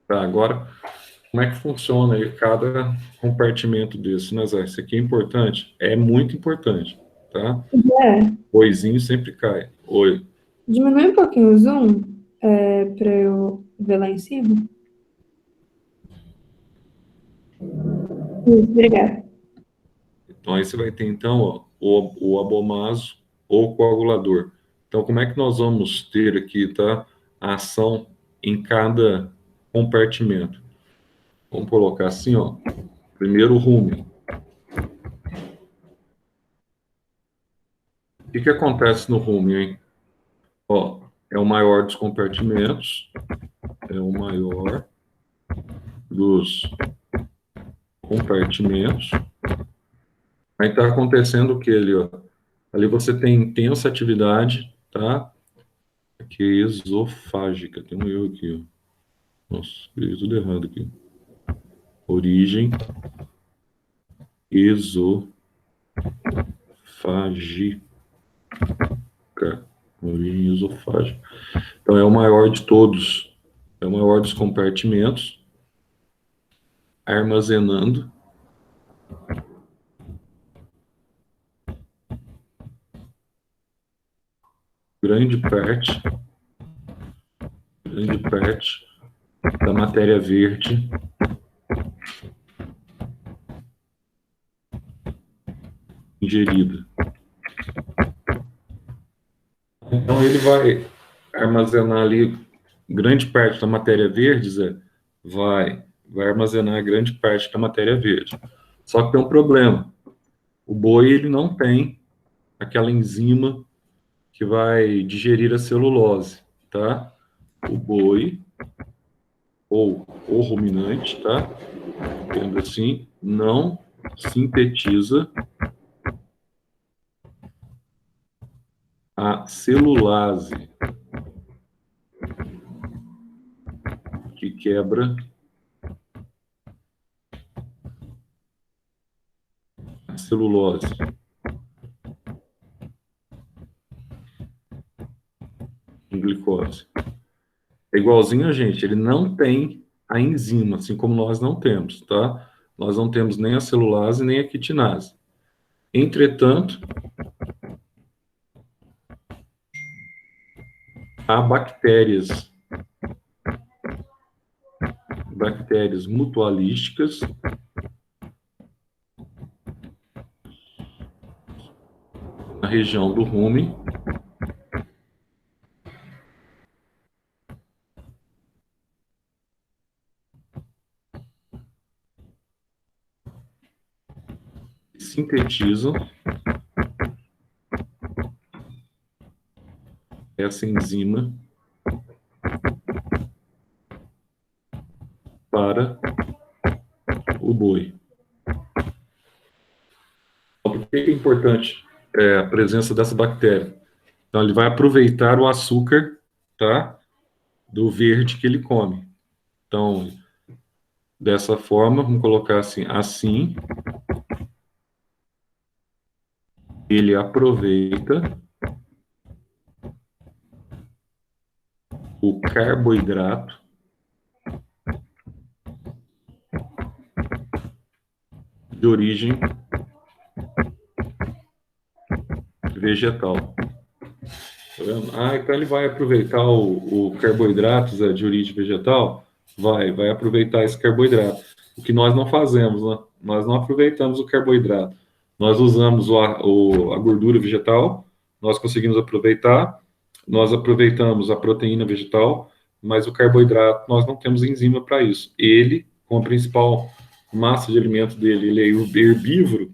Tá, agora, como é que funciona aí cada compartimento desse, né, Zé? Isso aqui é importante? É muito importante, tá? É, Oizinho sempre cai. Oi. diminui um pouquinho o zoom, para eu ver lá em cima. Isso, obrigada. Então aí você vai ter, então, ó, o abomaso ou coagulador. Então, como é que nós vamos ter aqui, tá, a ação em cada compartimento? Vamos colocar assim, ó. Primeiro o rumen. O que acontece no rumen, hein? Ó, é o maior dos compartimentos, é o maior dos compartimentos. Aí está acontecendo o que ali, ó? Ali você tem intensa atividade, tá? Aqui é esofágica, tem um eu aqui, ó. Nossa, escrevi tudo errado aqui. Origem esofágica. Origem esofágica. Então é o maior de todos, é o maior dos compartimentos, armazenando grande parte da matéria verde ingerida. Então ele vai armazenar ali grande parte da matéria verde, Zé, vai armazenar grande parte da matéria verde. Só que tem um problema. O boi, ele não tem aquela enzima que vai digerir a celulose, tá? O boi, ou o ruminante, tá? Entendo assim, não sintetiza a celulase que quebra a celulose. Em glicose. É igualzinho a gente, ele não tem a enzima, assim como nós não temos, tá? Nós não temos nem a celulase, nem a quitinase. Entretanto, há bactérias mutualísticas na região do rumen que sintetizam essa enzima para o boi. Por que é importante a presença dessa bactéria? Então, ele vai aproveitar o açúcar, tá, do verde que ele come. Então, dessa forma, vamos colocar assim, ele aproveita o carboidrato de origem vegetal. Tá vendo? Então ele vai aproveitar o carboidrato, Zé, de origem vegetal? Vai aproveitar esse carboidrato. O que nós não fazemos, né? Nós não aproveitamos o carboidrato. Nós usamos a gordura vegetal, nós conseguimos aproveitar, nós aproveitamos a proteína vegetal, mas o carboidrato, nós não temos enzima para isso. Ele, como a principal massa de alimento dele ele é herbívoro,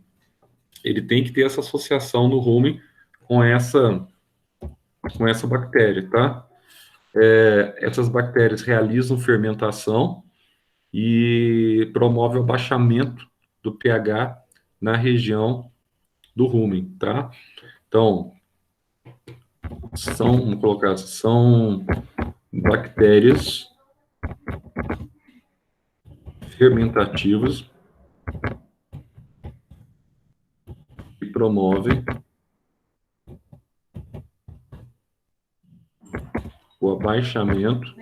ele tem que ter essa associação no rumen com essa bactéria, tá? Essas bactérias realizam fermentação e promovem o abaixamento do pH na região do rumen, tá? Então, vamos colocar, são bactérias fermentativas que promovem o abaixamento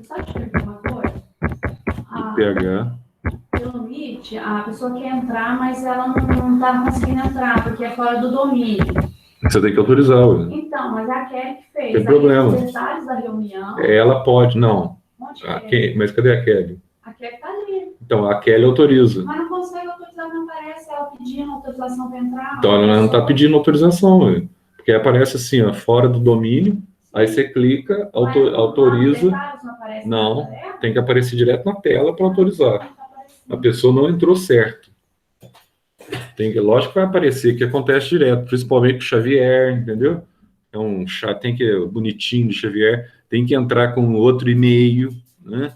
Só te perguntar uma coisa. do pH. Pelo Meet, a pessoa quer entrar, mas ela não está conseguindo entrar, porque é fora do domínio. Você tem que autorizar, ué. Então, mas é a Kelly que fez. Tem problema. Os detalhes da reunião. Ela pode, não. Onde que é? Mas cadê a Kelly? A Kelly está ali. Então, a Kelly autoriza. Mas não consegue autorizar, não aparece ela pedindo autorização para entrar. Então, ela não está pedindo autorização, ué. Porque aparece assim, ó, fora do domínio, aí você clica, autoriza. Não, tem que aparecer direto na tela para autorizar. A pessoa não entrou certo. Lógico que vai aparecer, que acontece direto, principalmente com o Xavier, entendeu? É um chat, bonitinho de Xavier, tem que entrar com outro e-mail, né?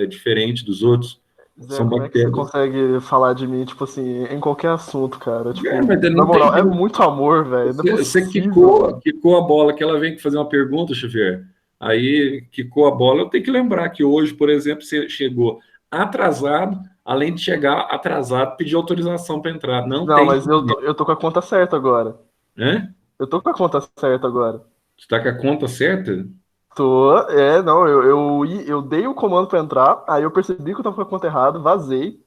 Diferente dos outros. Zé, São como é que você bactérias. consegue falar de mim, tipo assim, em qualquer assunto, cara? Tipo, Mas na não moral, tem- é muito amor, velho. Não é Você possível. quicou a bola, que ela vem fazer uma pergunta, Xavier. Aí, quicou a bola. Eu tenho que lembrar que hoje, por exemplo, você chegou atrasado, além de chegar atrasado, pedir autorização para entrar. Não, Não, tem. mas eu tô com a conta certa agora. Né? Eu tô com a conta certa agora. Você está com a conta certa? Não, eu dei o comando pra entrar, aí eu percebi que eu tava com a conta errada, vazei,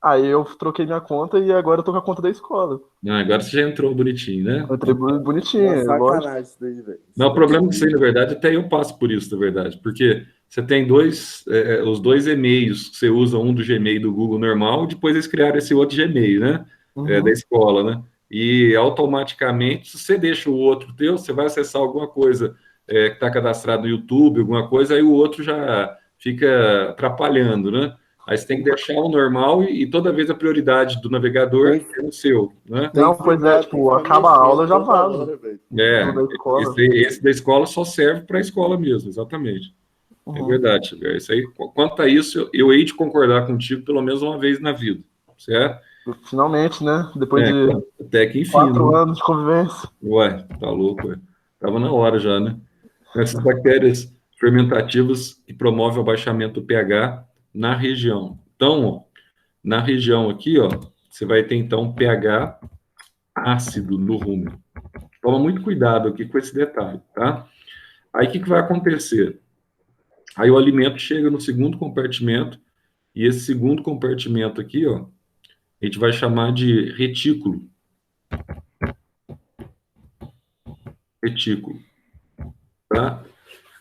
aí eu troquei minha conta e agora eu tô com a conta da escola. Não, agora você já entrou bonitinho, né? Eu entrei bonitinho, Uma lógico. sacanagem isso daí, velho. Não, o problema é que isso aí, na verdade, até eu passo por isso, na verdade, porque você tem os dois e-mails que você usa, um do Gmail do Google normal, e depois eles criaram esse outro Gmail, né? Uhum. Da escola, né? E automaticamente, se você deixa o outro teu, você vai acessar alguma coisa que está cadastrado no YouTube, alguma coisa, aí o outro já fica atrapalhando, né? Aí você tem que deixar o normal e toda vez a prioridade do navegador é o seu, né? Não, pois é, tipo, acaba a aula, eu já vazo. Da escola. Esse da escola só serve para a escola mesmo, exatamente. É verdade, Xavier. Isso aí, quanto a isso, eu hei de concordar contigo pelo menos uma vez na vida, certo? Finalmente, né? Depois de até que enfim. 4 né? anos de convivência. Ué, tá louco, ué. Tava na hora já, né? Essas bactérias fermentativas que promovem o abaixamento do pH na região. Então, ó, na região aqui, ó, você vai ter, então, pH ácido no rumen. Toma muito cuidado aqui com esse detalhe, tá? Aí, o que vai acontecer? Aí, o alimento chega no segundo compartimento, e esse segundo compartimento aqui, ó, a gente vai chamar de retículo. Retículo. Tá?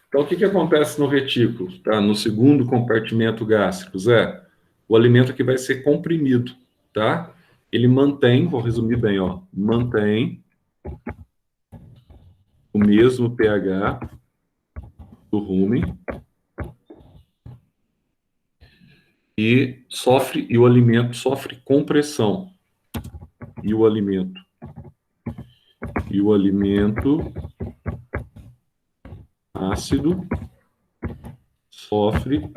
Então, o que acontece no retículo? Tá? No segundo compartimento gástrico, Zé? O alimento aqui vai ser comprimido, tá? Ele mantém, vou resumir bem, ó, mantém o mesmo pH do rumen e o alimento sofre compressão. E o alimento ácido sofre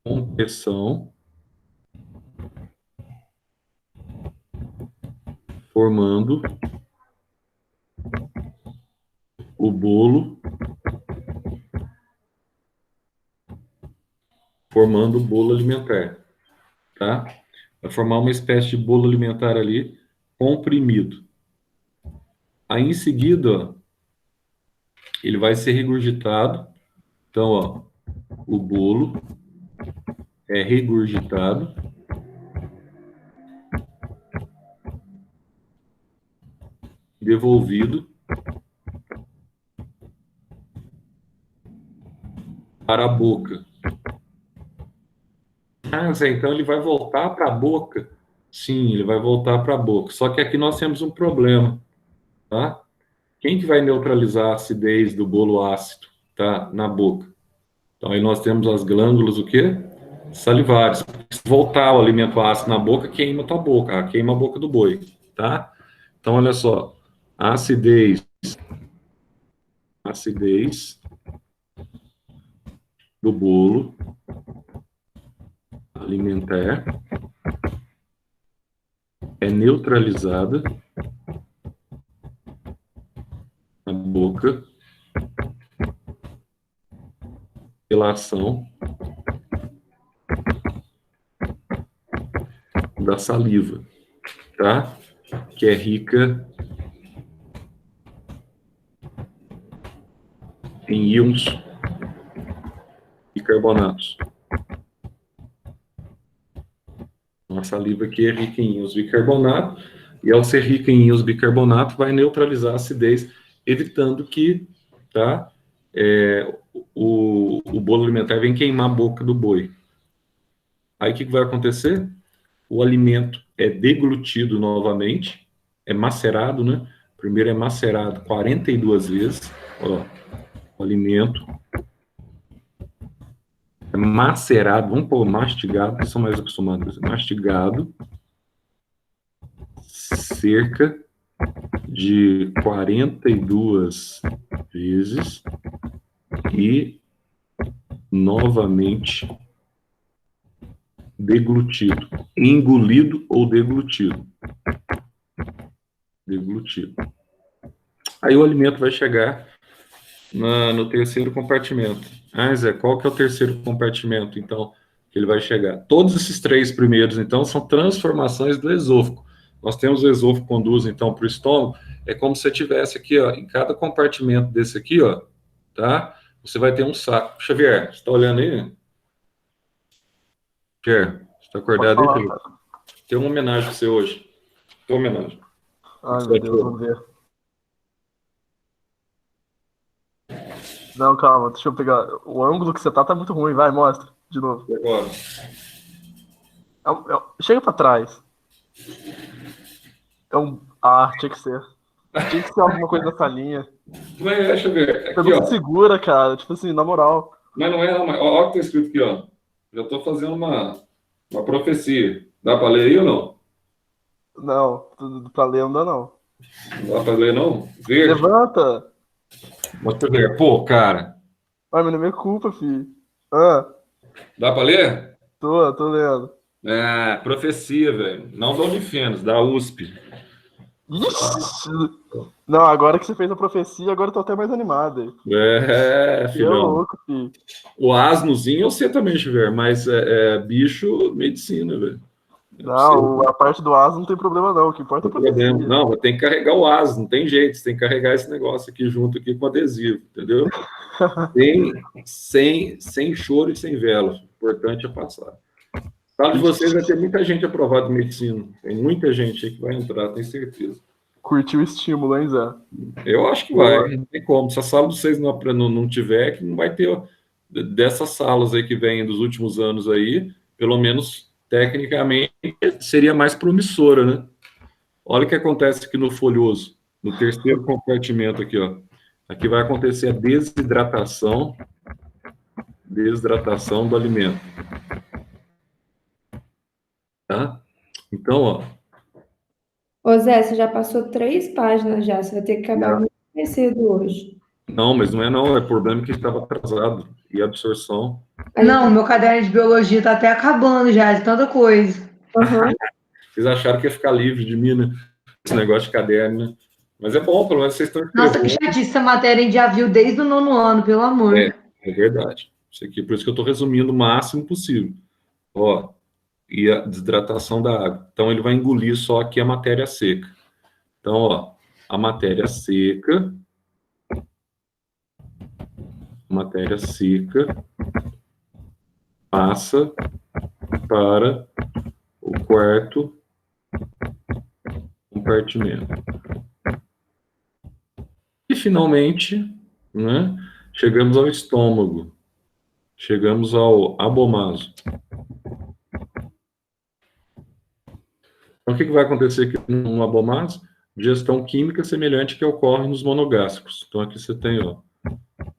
compressão, formando o bolo, alimentar, tá? Vai formar uma espécie de bolo alimentar ali, comprimido. Aí, em seguida, ó, ele vai ser regurgitado. Então, ó, o bolo é regurgitado. Devolvido para a boca. Ah, Zé, então ele vai voltar para a boca? Sim, ele vai voltar para a boca. Só que aqui nós temos um problema, tá? Quem que vai neutralizar a acidez do bolo ácido, tá? Na boca? Então, aí nós temos as glândulas, o quê? Salivares. Se voltar o alimento ácido na boca, queima a tua boca, queima a boca do boi, tá? Então, olha só, a acidez do bolo alimentar é neutralizada na boca pela ação da saliva, tá? Que é rica em íons bicarbonatos. Uma saliva que é rica em íons bicarbonato, e ao ser rica em íons bicarbonato, vai neutralizar a acidez, evitando que, tá, o bolo alimentar venha queimar a boca do boi. Aí o que vai acontecer? O alimento é deglutido novamente, é macerado, né? Primeiro é macerado 42 vezes, ó, o alimento é macerado, vamos pôr mastigado, que são mais acostumados, mastigado cerca de 42 vezes e novamente deglutido, engolido ou deglutido. Deglutido. Aí o alimento vai chegar no terceiro compartimento. Ah, Zé, qual que é o terceiro compartimento, então, que ele vai chegar? Todos esses três primeiros, então, são transformações do esôfago. Nós temos o esôfago que conduz, então, para o estômago. É como se você tivesse aqui, ó, em cada compartimento desse aqui, ó, tá? Você vai ter um saco. Xavier, você está olhando aí? Xavier, você está acordado aí, Felipe? Tem uma homenagem para você hoje. Tem uma homenagem. Ai, meu Deus, vamos ver. Não, calma, deixa eu pegar. O ângulo que você tá muito ruim, vai, mostra. De novo. E agora? Chega pra trás. Tinha que ser. Tinha que ser alguma coisa nessa linha. Não é, deixa eu ver. Aqui, Pergunta ó. segura, cara. Tipo assim, na moral. Mas não é, não. Olha o que tá escrito aqui, ó. Já tô fazendo uma profecia. Dá pra ler aí ou não? Não, pra ler não dá, não. Não dá pra ler, não? Verde. Levanta! Mostra pra ver. Pô, cara. Ai, mas não é minha culpa, filho. Ah, Dá pra ler? tô lendo. É, profecia, velho. Não da Unifenas, da USP. Ixi! Não, agora que você fez a profecia, agora eu tô até mais animado aí. É, Que é filhão. louco, filho. O asnozinho eu sei também, Chiver, mas bicho, medicina, velho. Não, a parte do asa não tem problema, não. O que importa é a profecia. Não, tem que carregar o asno, não tem jeito. Você tem que carregar esse negócio aqui junto aqui com adesivo, entendeu? sem choro e sem vela. O importante é passar. Falo de vocês, vai ter muita gente aprovada em medicina. Tem muita gente aí que vai entrar, tenho certeza. Curtiu o estímulo, hein, Zé? Eu acho que vai, não tem como. Se a sala de vocês não tiver, que não vai ter dessas salas aí que vêm dos últimos anos aí, pelo menos tecnicamente, seria mais promissora, né? Olha o que acontece aqui no folhoso, no terceiro compartimento aqui, ó. Aqui vai acontecer a desidratação do alimento. Tá? Então, ó. Ô Zé, você já passou 3 páginas já, você vai ter que acabar muito mais cedo hoje. Não, mas não é problema que estava atrasado. E absorção. Não, meu caderno de biologia tá até acabando já, de tanta coisa. Uhum. Vocês acharam que ia ficar livre de mim, né? Esse negócio de caderno, né? Mas é bom, pelo menos vocês estão escrevendo. Nossa, que chatice, essa matéria a gente já viu desde o 9º ano, pelo amor. É verdade. Isso aqui, por isso que eu estou resumindo o máximo possível. Ó, e a desidratação da água. Então, ele vai engolir só aqui a matéria seca. Então, ó, a matéria seca passa para o quarto compartimento. E, finalmente, né, chegamos ao estômago. Chegamos ao abomaso. Então, o que vai acontecer aqui no abomaso? Digestão química semelhante que ocorre nos monogástricos. Então, aqui você tem, ó,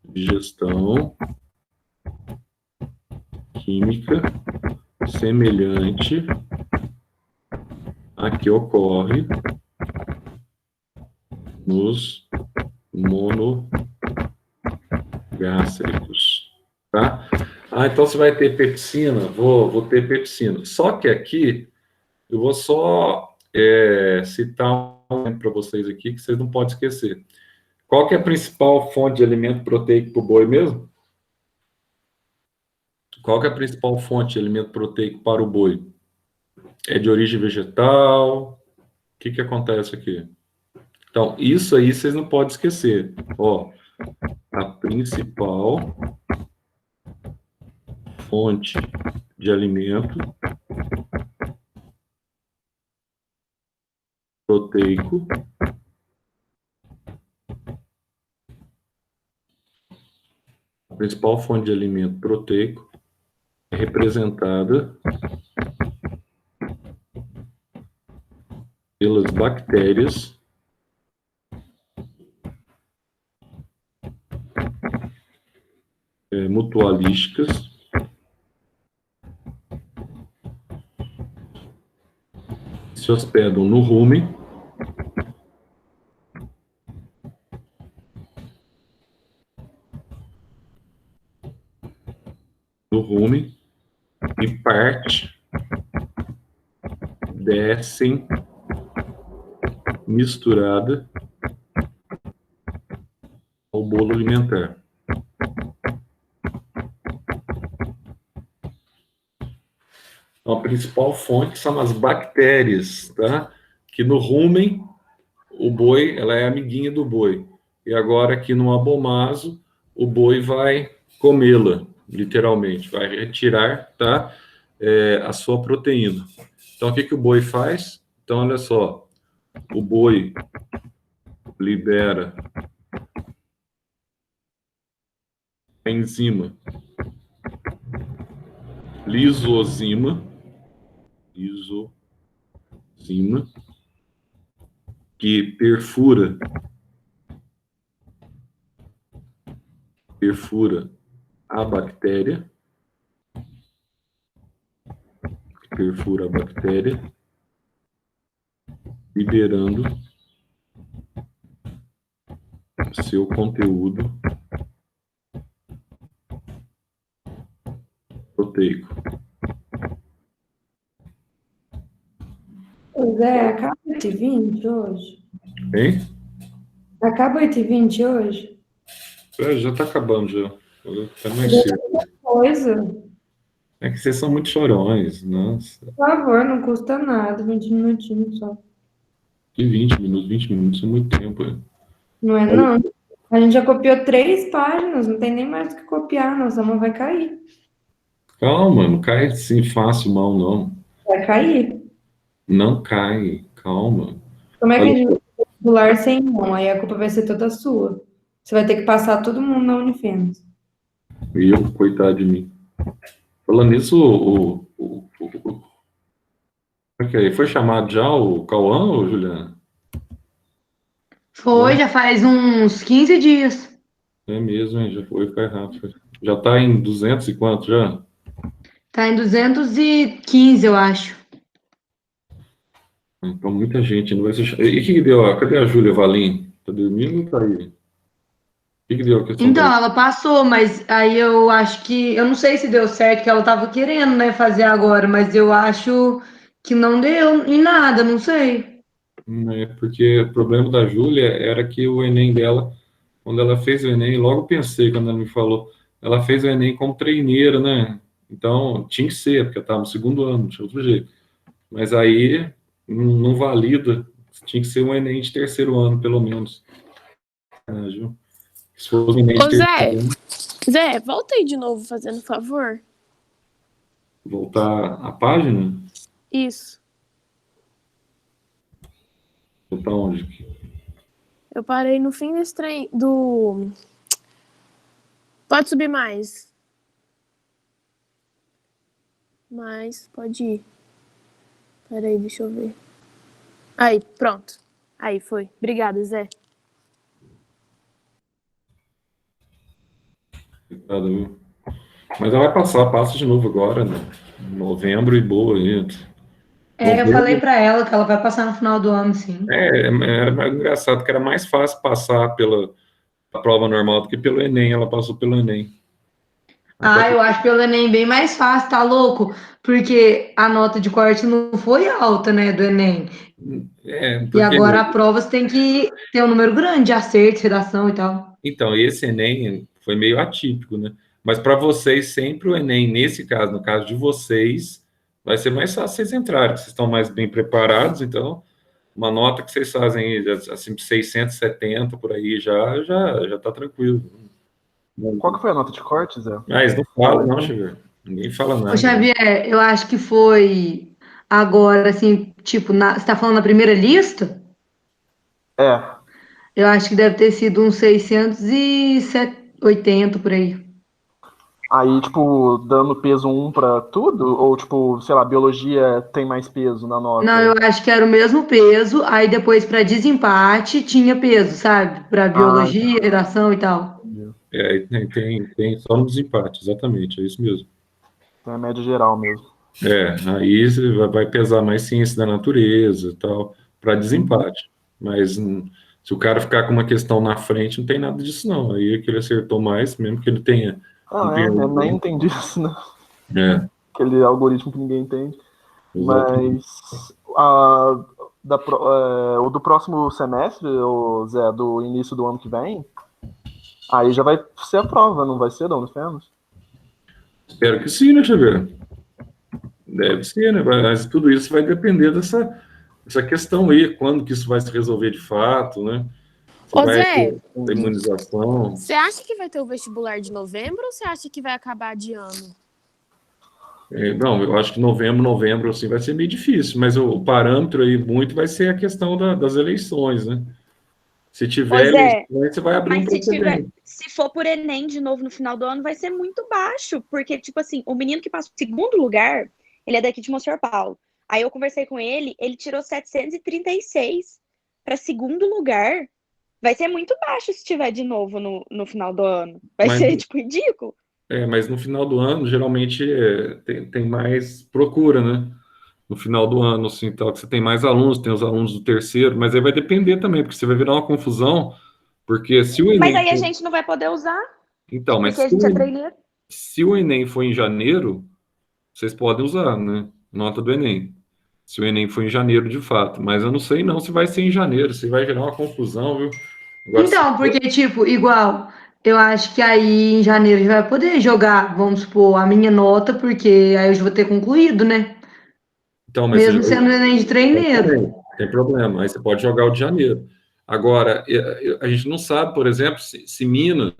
digestão química semelhante à que ocorre nos monogástricos, tá? Então você vai ter pepsina, vou ter pepsina. Só que aqui eu vou só citar um para vocês aqui que vocês não podem esquecer. Qual que é a principal fonte de alimento proteico para o boi mesmo? Qual que é a principal fonte de alimento proteico para o boi? É de origem vegetal? O que acontece aqui? Então, isso aí vocês não podem esquecer. Ó, a principal fonte de alimento proteico a principal fonte de alimento proteico é representada pelas bactérias mutualísticas que se hospedam no rumen e parte descem misturada ao bolo alimentar. Então, a principal fonte são as bactérias, tá? Que no rumen, o boi, ela é amiguinha do boi. E agora aqui no abomaso, o boi vai comê-la, literalmente, vai retirar, tá? A sua proteína. Então, o que o boi faz? Então, olha só, o boi libera a enzima lisozima, que perfura a bactéria, liberando seu conteúdo proteico. Zé, acaba 8h20 hoje? Hein? Acaba 8h20 hoje? Já está acabando, já. Tá mais cedo. Coisa. É que vocês são muito chorões, nossa. Por favor, não custa nada, 20 minutinhos só. Que 20 minutos é muito tempo. Não é, não. A gente já copiou 3 páginas, não tem nem mais o que copiar, nossa mão vai cair. Calma, não cai assim fácil mal, não. Vai cair. Não cai, calma. Como é que a Olha, gente vai fazer vestibular sem mão? Aí a culpa vai ser toda sua. Você vai ter que passar todo mundo na Unifenas. eu, coitado de mim. Falando nisso, ok, foi chamado já o Cauã, ou Juliana? Foi, já faz uns 15 dias. É mesmo, hein? Já foi rápido. Já tá em 200 e quanto já? Tá em 215, eu acho. Então muita gente não vai ser. E o que deu? Cadê a Júlia Valim? Tá dormindo ou tá aí? O que deu a questão Então, dela? ela passou, mas aí eu acho que. Eu não sei se deu certo, que ela tava querendo, né, fazer agora, mas eu acho que não deu em nada, não sei. Porque o problema da Júlia era que o Enem dela, quando ela fez o Enem, logo pensei, quando ela me falou, ela fez o Enem como treineira, né? Então, tinha que ser, porque eu estava no segundo ano, não tinha outro jeito. Mas aí, não valida, tinha que ser um Enem de terceiro ano, pelo menos. Ju? Se fosse um Enem de Ô, terceiro ano, Zé, volta aí de novo, fazendo favor. voltar a página, Isso. voltar onde? Eu parei no fim desse trem do... Pode subir mais. Mais, pode ir. Peraí, deixa eu ver. Aí, pronto. Aí, foi. Obrigada, Zé. Obrigado, viu? Mas ela vai passar, passa de novo agora, né? Novembro e boa aí. Eu falei pra ela que ela vai passar no final do ano, sim. Era mais engraçado que era mais fácil passar pela prova normal do que pelo Enem. Ela passou pelo Enem. Eu acho pelo Enem bem mais fácil, tá louco? Porque a nota de corte não foi alta, né, do Enem. E Porque agora a prova você tem que ter um número grande de acertos, redação e tal. então, esse Enem foi meio atípico, né? Mas para vocês, sempre o Enem, nesse caso, no caso de vocês, vai ser mais fácil vocês entrarem, vocês estão mais bem preparados, então, uma nota que vocês fazem, assim, 670 por aí, já tá tranquilo. Qual que foi a nota de corte, Zé? Mas não fala, não, Xavier. Ninguém fala nada. Ô, Xavier, eu acho que foi agora, assim, tipo, você tá falando na primeira lista? É. Eu acho que deve ter sido uns 680 por aí. Aí, tipo, dando peso 1 pra tudo? Ou, tipo, sei lá, biologia tem mais peso na nota? Não, eu acho que era o mesmo peso, aí depois para desempate tinha peso, sabe? Para biologia, redação e tal. Aí tem só no desempate, exatamente, é isso mesmo. Então é média geral mesmo. Aí você vai pesar mais ciência da natureza e tal, para desempate. Mas se o cara ficar com uma questão na frente, não tem nada disso, não. Aí é que ele acertou mais, mesmo que ele tenha. Eu nem entendi isso, né? Aquele algoritmo que ninguém entende. Exatamente. Mas o do próximo semestre, o Zé, do início do ano que vem, aí já vai ser a prova, não vai ser da Unifenos? Espero que sim, né, Xavier? Deve ser, né? Mas tudo isso vai depender dessa questão aí, quando que isso vai se resolver de fato, né? Ô, Zé, a imunização. Você acha que vai ter o vestibular de novembro ou você acha que vai acabar de ano? Não, eu acho que novembro, assim, vai ser meio difícil, mas o parâmetro aí muito vai ser a questão das eleições, né? Se tiver eleições, você vai abrir um precedente. Se for por Enem de novo no final do ano, vai ser muito baixo, porque, tipo assim, o menino que passa o segundo lugar, ele é daqui de Monsenhor Paulo. Aí eu conversei com ele tirou 736 para segundo lugar. Vai ser muito baixo se tiver de novo no final do ano. Vai ser, tipo, ridículo. Mas no final do ano, geralmente, tem mais procura, né? No final do ano, assim, tal, que você tem mais alunos, tem os alunos do terceiro, mas aí vai depender também, porque você vai virar uma confusão, porque se o Enem... Mas aí a gente não vai poder usar, então, mas porque a gente é treineiro. Se o Enem for em janeiro, vocês podem usar, né? Nota do Enem. Se o Enem for em janeiro, de fato. Mas eu não sei não se vai ser em janeiro, se vai gerar uma confusão, viu? Agora, então, porque, tipo, igual, eu acho que aí em janeiro a gente vai poder jogar, vamos supor, a minha nota, porque aí eu já vou ter concluído, né? então, mas Mesmo sendo Enem de treineiro. tem problema, aí você pode jogar o de janeiro. Agora, a gente não sabe, por exemplo, se Minas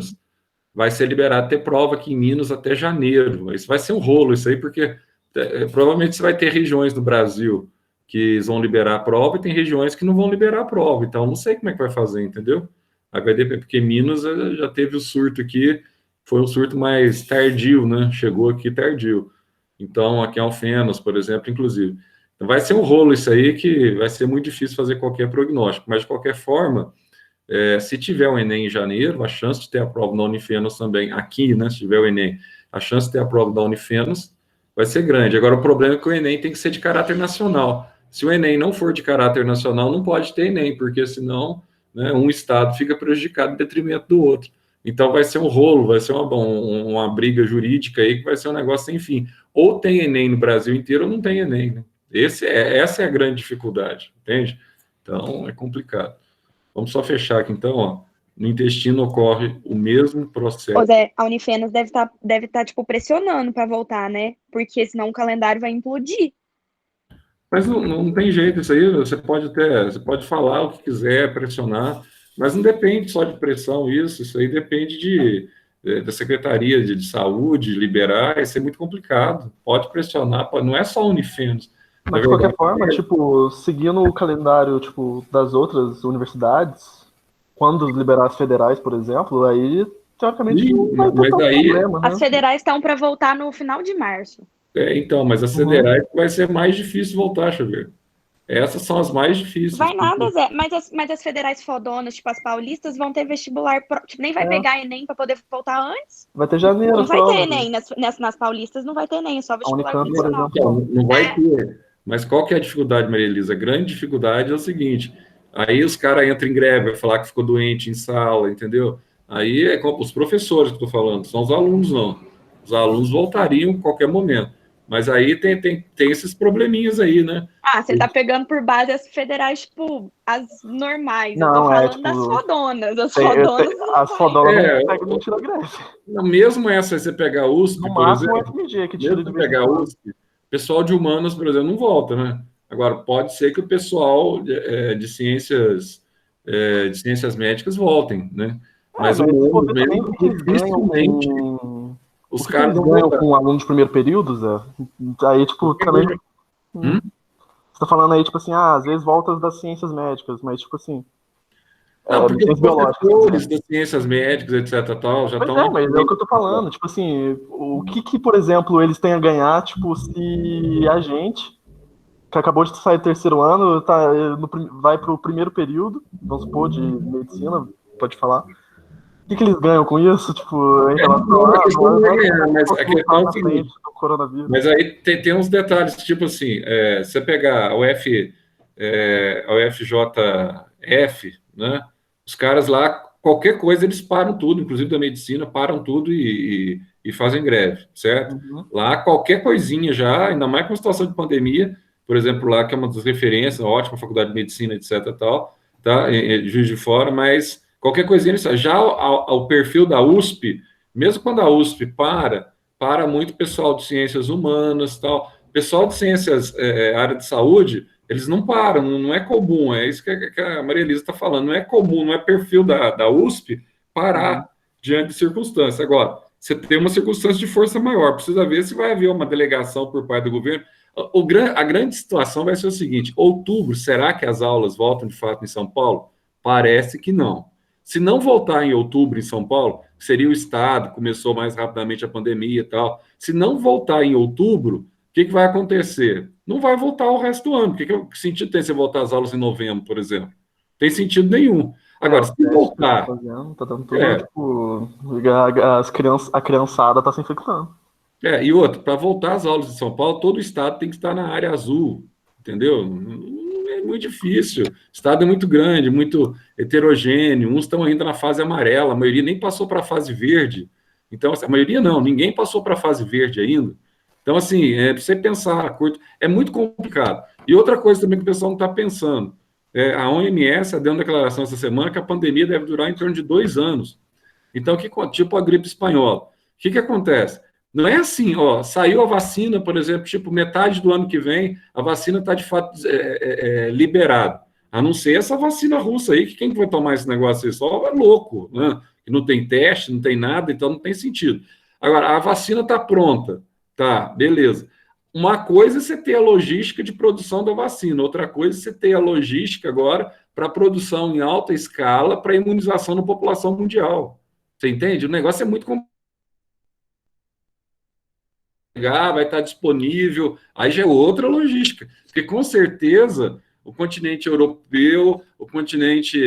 vai ser liberado ter prova aqui em Minas até janeiro. Isso vai ser um rolo, isso aí, porque provavelmente você vai ter regiões do Brasil que vão liberar a prova e tem regiões que não vão liberar a prova. Então, não sei como é que vai fazer, entendeu? Aí vai depender, porque Minas já teve o surto aqui, foi um surto mais tardio, né? Chegou aqui tardio. Então, aqui em Alfenas, por exemplo, inclusive. Então, vai ser um rolo isso aí que vai ser muito difícil fazer qualquer prognóstico. Mas, de qualquer forma, se tiver o Enem em janeiro, a chance de ter a prova da Unifenas também, aqui, né? Se tiver o Enem, a chance de ter a prova da Unifenas vai ser grande. Agora, o problema é que o Enem tem que ser de caráter nacional. Se o Enem não for de caráter nacional, não pode ter Enem, porque senão, né, um estado fica prejudicado em detrimento do outro. Então vai ser um rolo, vai ser uma briga jurídica aí que vai ser um negócio sem fim. Ou tem Enem no Brasil inteiro ou não tem Enem, né? Essa é a grande dificuldade, entende? Então é complicado. Vamos só fechar aqui então, ó. No intestino ocorre o mesmo processo. Ô Zé, a Unifenas deve tá, tipo, pressionando para voltar, né? Porque senão o calendário vai implodir. Mas não tem jeito, isso aí você pode falar o que quiser, pressionar, mas não depende só de pressão isso aí depende da Secretaria de Saúde liberar, isso é muito complicado, pode pressionar, não é só a Unifenas. Mas de qualquer forma, tipo, seguindo o calendário, tipo, das outras universidades, quando liberar as federais, por exemplo, aí, teoricamente, não vai ter tanto problema, né? As federais estão para voltar no final de março. Então, mas as federais vai ser mais difícil voltar, Xavier. Essas são as mais difíceis. Vai nada, Zé. Mas as federais fodonas, tipo as paulistas, vão ter vestibular. Tipo, nem vai pegar Enem pra poder voltar antes. Vai ter janeiro Não vai só, ter né? Enem. Nas paulistas não vai ter Enem, é só vestibular Unicamp, por tradicional. exemplo. Não vai ter. Mas qual que é a dificuldade, Maria Elisa? A grande dificuldade é o seguinte: aí os caras entram em greve, vai falar que ficou doente em sala, entendeu? Aí é como os professores que estou falando, são os alunos, não. Os alunos voltariam em qualquer momento. Mas aí tem esses probleminhas aí, né? Você tá pegando por base as federais, tipo, as normais. Eu tô Não, falando das fodonas. As Tem- fodonas tem- não as vai. fodonas não pegam no tiro da greve. Mesmo essa, você pegar a USP, No por máximo, o exemplo, FMG que tira mesmo de se vez em pegar a quando. USP, o pessoal de humanas, por exemplo, não volta, né? Agora, pode ser que o pessoal de ciências médicas voltem, né? Mas Mas se for humanos ver também, mesmo, o que eles ganham dificilmente com... os O que caras eles vão ganham voltar. com um aluno de primeiro período, Zé? Aí, tipo, também... Hum? Você tá falando aí, tipo assim, às vezes volta das ciências médicas, mas, tipo assim... Não, porque os ciências biológicas. professores das ciências médicas, etc., tal, já Pois estão... mas é o que eu tô falando. Tipo assim, o que, por exemplo, eles têm a ganhar, tipo, se a gente, que acabou de sair do terceiro ano, vai pro primeiro período, vamos supor, de medicina, pode falar. O que eles ganham com isso? Tipo, em relação a... Eles não vão ganhar, mas a questão é o na seguinte, frente do coronavírus. mas aí tem uns detalhes, tipo assim, você pegar a UFJF, né? Os caras lá, qualquer coisa, eles param tudo, inclusive da medicina, param tudo e fazem greve, certo? Uhum. Lá, qualquer coisinha já, ainda mais com a situação de pandemia, por exemplo, lá, que é uma das referências, uma ótima faculdade de medicina, etc., tal, tá? Juiz de Fora, mas qualquer coisinha, já ao perfil da USP, mesmo quando a USP para muito pessoal de ciências humanas, tal, pessoal de ciências, área de saúde, eles não param, não é comum, é isso que a Maria Elisa está falando, não é comum, não é perfil da USP parar diante de circunstâncias. Agora, você tem uma circunstância de força maior, precisa ver se vai haver uma delegação por parte do governo. A grande situação vai ser o seguinte: outubro, será que as aulas voltam de fato em São Paulo? Parece que não. Se não voltar em outubro em São Paulo, seria o estado, começou mais rapidamente a pandemia e tal. Se não voltar em outubro, o que vai acontecer? Não vai voltar o resto do ano. Que sentido tem você voltar às aulas em novembro, por exemplo? Não tem sentido nenhum. Agora, se voltar... Tá dando tudo, tipo, a criançada tá se infectando. E outra, para voltar às aulas de São Paulo, todo o estado tem que estar na área azul, entendeu? É muito difícil. O estado é muito grande, muito heterogêneo. Uns estão ainda na fase amarela, a maioria nem passou para a fase verde. Então, a maioria não, ninguém passou para a fase verde ainda. Então, assim, para você pensar a curto, é muito complicado. E outra coisa também que o pessoal não está pensando, a OMS deu uma declaração essa semana que a pandemia deve durar em torno de 2 anos. Então, tipo a gripe espanhola. O que acontece? Não é assim, saiu a vacina, por exemplo, tipo, metade do ano que vem, a vacina está de fato liberada. A não ser essa vacina russa aí, que quem vai tomar esse negócio aí só é louco, né? Que não tem teste, não tem nada, então não tem sentido. Agora, a vacina está pronta, tá, beleza. Uma coisa é você ter a logística de produção da vacina, outra coisa é você ter a logística agora para produção em alta escala para imunização na população mundial. Você entende? O negócio é muito complicado. Vai estar disponível, aí já é outra logística, porque com certeza o continente europeu, o continente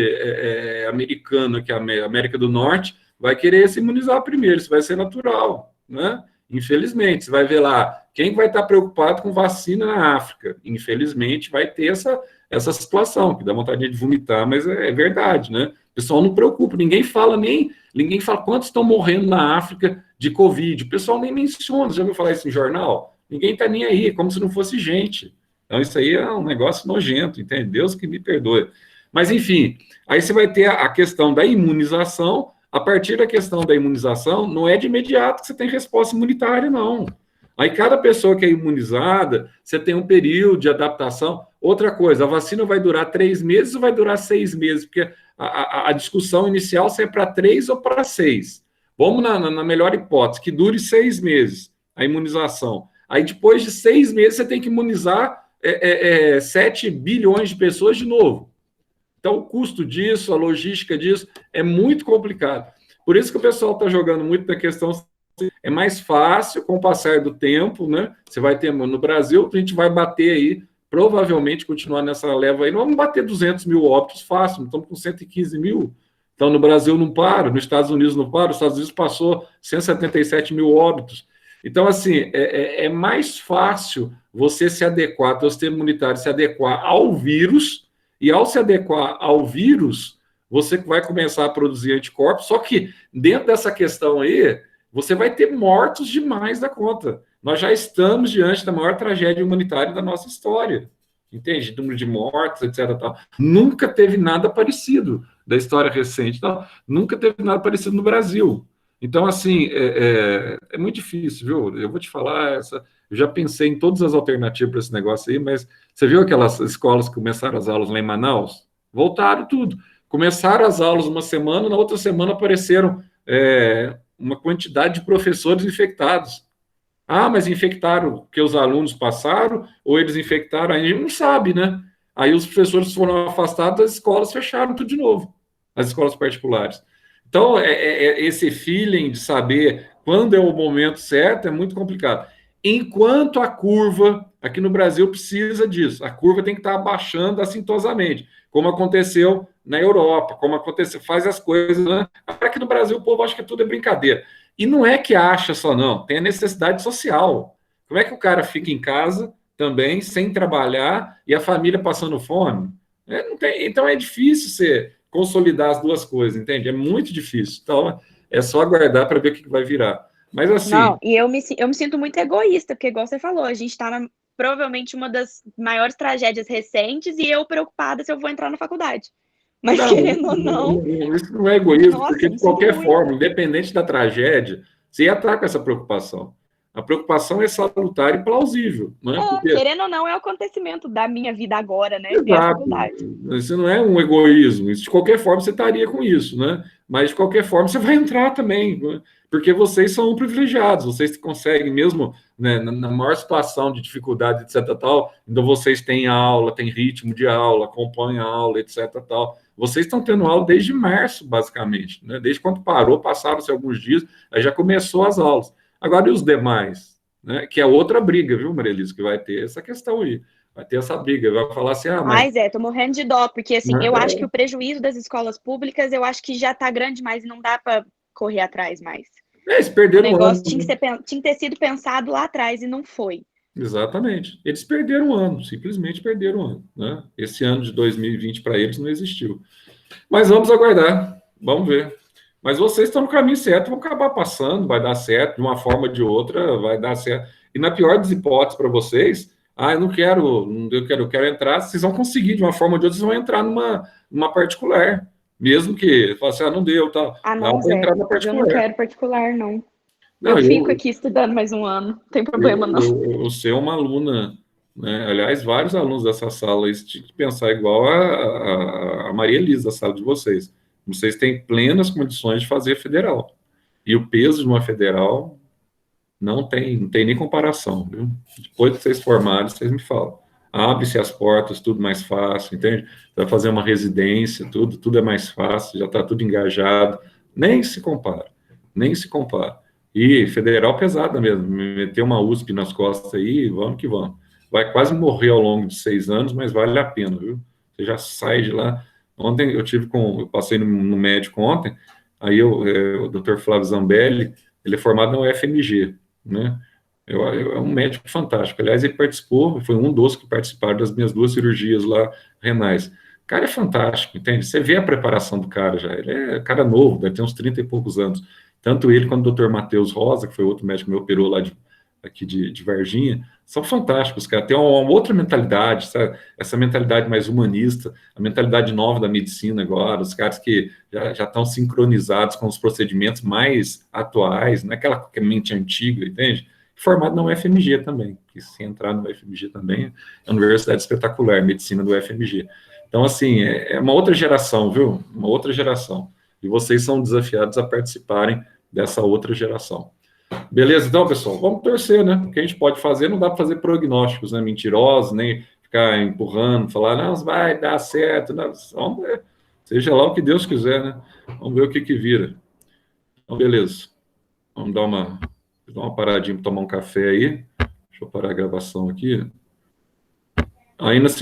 americano, que é a América do Norte, vai querer se imunizar primeiro, isso vai ser natural, né? Infelizmente, você vai ver lá, quem vai estar preocupado com vacina na África? Infelizmente, vai ter essa situação, que dá vontade de vomitar, mas é verdade, né? O pessoal não preocupa, ninguém fala quantos estão morrendo na África de Covid, o pessoal nem menciona, já ouviu falar isso em jornal? Ninguém está nem aí, como se não fosse gente. Então isso aí é um negócio nojento, entende? Deus que me perdoe. Mas enfim, aí você vai ter a questão da imunização. A partir da questão da imunização, não é de imediato que você tem resposta imunitária, não. Aí cada pessoa que é imunizada, você tem um período de adaptação. Outra coisa, a vacina vai durar 3 meses ou vai durar 6 meses? Porque a discussão inicial se é para 3 ou para 6. Vamos na melhor hipótese, que dure 6 meses a imunização. Aí depois de 6 meses você tem que imunizar 7 bilhões de pessoas de novo. Então o custo disso, a logística disso é muito complicado. Por isso que o pessoal está jogando muito na questão. É mais fácil com o passar do tempo, né? Você vai ter no Brasil, a gente vai bater aí provavelmente continuar nessa leva aí, não vamos bater 200 mil óbitos fácil, estamos com 115 mil. Então, no Brasil não para, nos Estados Unidos não para, os Estados Unidos passou 177 mil óbitos. Então, assim, é mais fácil você se adequar, o sistema imunitário se adequar ao vírus, e ao se adequar ao vírus, você vai começar a produzir anticorpos, só que dentro dessa questão aí, você vai ter mortos demais da conta. Nós já estamos diante da maior tragédia humanitária da nossa história. Entende? Número de mortos, etc. Tal. Nunca teve nada parecido da história recente. Tal. Nunca teve nada parecido no Brasil. Então, assim, é muito difícil, viu? Eu vou te falar, eu já pensei em todas as alternativas para esse negócio aí, mas você viu aquelas escolas que começaram as aulas lá em Manaus? Voltaram tudo. Começaram as aulas uma semana, na outra semana apareceram uma quantidade de professores infectados. Ah, mas infectaram porque os alunos passaram, ou eles infectaram, a gente não sabe, né? Aí os professores foram afastados, as escolas fecharam tudo de novo, as escolas particulares. Então, esse feeling de saber quando é o momento certo é muito complicado. Enquanto a curva, aqui no Brasil, precisa disso, a curva tem que estar abaixando assintosamente, como aconteceu na Europa, como aconteceu, faz as coisas, né? Aqui no Brasil o povo acha que tudo é brincadeira. E não é que acha só, não, tem a necessidade social. Como é que o cara fica em casa também, sem trabalhar, e a família passando fome? Não tem, então é difícil você consolidar as duas coisas, entende? É muito difícil. Então, é só aguardar para ver o que vai virar. Mas assim... Não, e eu me sinto muito egoísta, porque igual você falou, a gente está provavelmente uma das maiores tragédias recentes, e eu preocupada se eu vou entrar na faculdade. Mas não, querendo ou não... Isso não é egoísmo, Nossa, porque de qualquer forma, independente da tragédia, você ia estar com essa preocupação. A preocupação é salutar e plausível. Não é? Porque... Querendo ou não, é o acontecimento da minha vida agora, né? Exato. É a faculdade. Isso não é um egoísmo. Isso, de qualquer forma, você estaria com isso, né? Mas, de qualquer forma, você vai entrar também, né? Porque vocês são privilegiados, vocês conseguem, mesmo né, na maior situação de dificuldade, etc. Tal, então vocês têm aula, têm ritmo de aula, acompanham a aula, etc. Tal. Vocês estão tendo aula desde março, basicamente, né? Desde quando parou, passaram-se alguns dias, aí já começou as aulas. Agora, e os demais? Né? Que é outra briga, viu, Maria Elisa, que vai ter essa questão aí. Vai ter essa briga, vai falar assim, mas tô morrendo de dó, porque assim, eu acho que o prejuízo das escolas públicas, eu acho que já tá grande, mas não dá para correr atrás mais. Eles perderam o negócio ano. tinha que ter sido pensado lá atrás e não foi. Exatamente. Eles perderam o ano, simplesmente perderam o ano. Né? Esse ano de 2020 para eles não existiu. Mas vamos aguardar, vamos ver. Mas vocês estão no caminho certo, vão acabar passando, vai dar certo, de uma forma ou de outra, vai dar certo. E na pior das hipóteses para vocês, eu quero entrar, vocês vão conseguir, de uma forma ou de outra, vocês vão entrar numa particular. Mesmo que, fale assim, não deu, tal. Não, Zé, entrar na particular. Eu não quero particular, não. Eu fico aqui estudando mais um ano, não tem problema, não. Você é uma aluna, né? Aliás, vários alunos dessa sala, eles tinham que pensar igual a Maria Elisa, a sala de vocês. Vocês têm plenas condições de fazer federal. E o peso de uma federal não tem nem comparação, viu? Depois que vocês formarem, vocês me falam. Abre-se as portas, tudo mais fácil, entende? Você vai fazer uma residência, tudo é mais fácil, já está tudo engajado. Nem se compara, nem se compara. E federal pesada mesmo, meter uma USP nas costas aí, vamos que vamos. Vai quase morrer ao longo de 6 anos, mas vale a pena, viu? Você já sai de lá. Ontem eu passei no médico ontem, aí o Dr. Flávio Zambelli, ele é formado na UFMG, né? É um médico fantástico. Aliás, ele participou, foi um dos que participaram das minhas 2 cirurgias lá renais. O cara é fantástico, entende? Você vê a preparação do cara já. Ele é cara novo, deve ter uns 30 e poucos anos. Tanto ele quanto o Dr. Matheus Rosa, que foi outro médico que me operou lá aqui de Varginha, são fantásticos, cara. Tem uma outra mentalidade, sabe? Essa mentalidade mais humanista, a mentalidade nova da medicina agora, os caras que já estão sincronizados com os procedimentos mais atuais, não é aquela mente antiga, entende? Formado na UFMG também, que se entrar no UFMG também, é uma universidade espetacular, medicina do UFMG. Então, assim, é uma outra geração, viu? Uma outra geração. E vocês são desafiados a participarem dessa outra geração. Beleza? Então, pessoal, vamos torcer, né? O que a gente pode fazer, não dá para fazer prognósticos, né? Mentirosos, nem ficar empurrando, falar, não, vai dar certo. Não. Vamos ver. Seja lá o que Deus quiser, né? Vamos ver o que vira. Então, beleza. Vamos dar uma paradinha para tomar um café aí. Deixa eu parar a gravação aqui. Aí na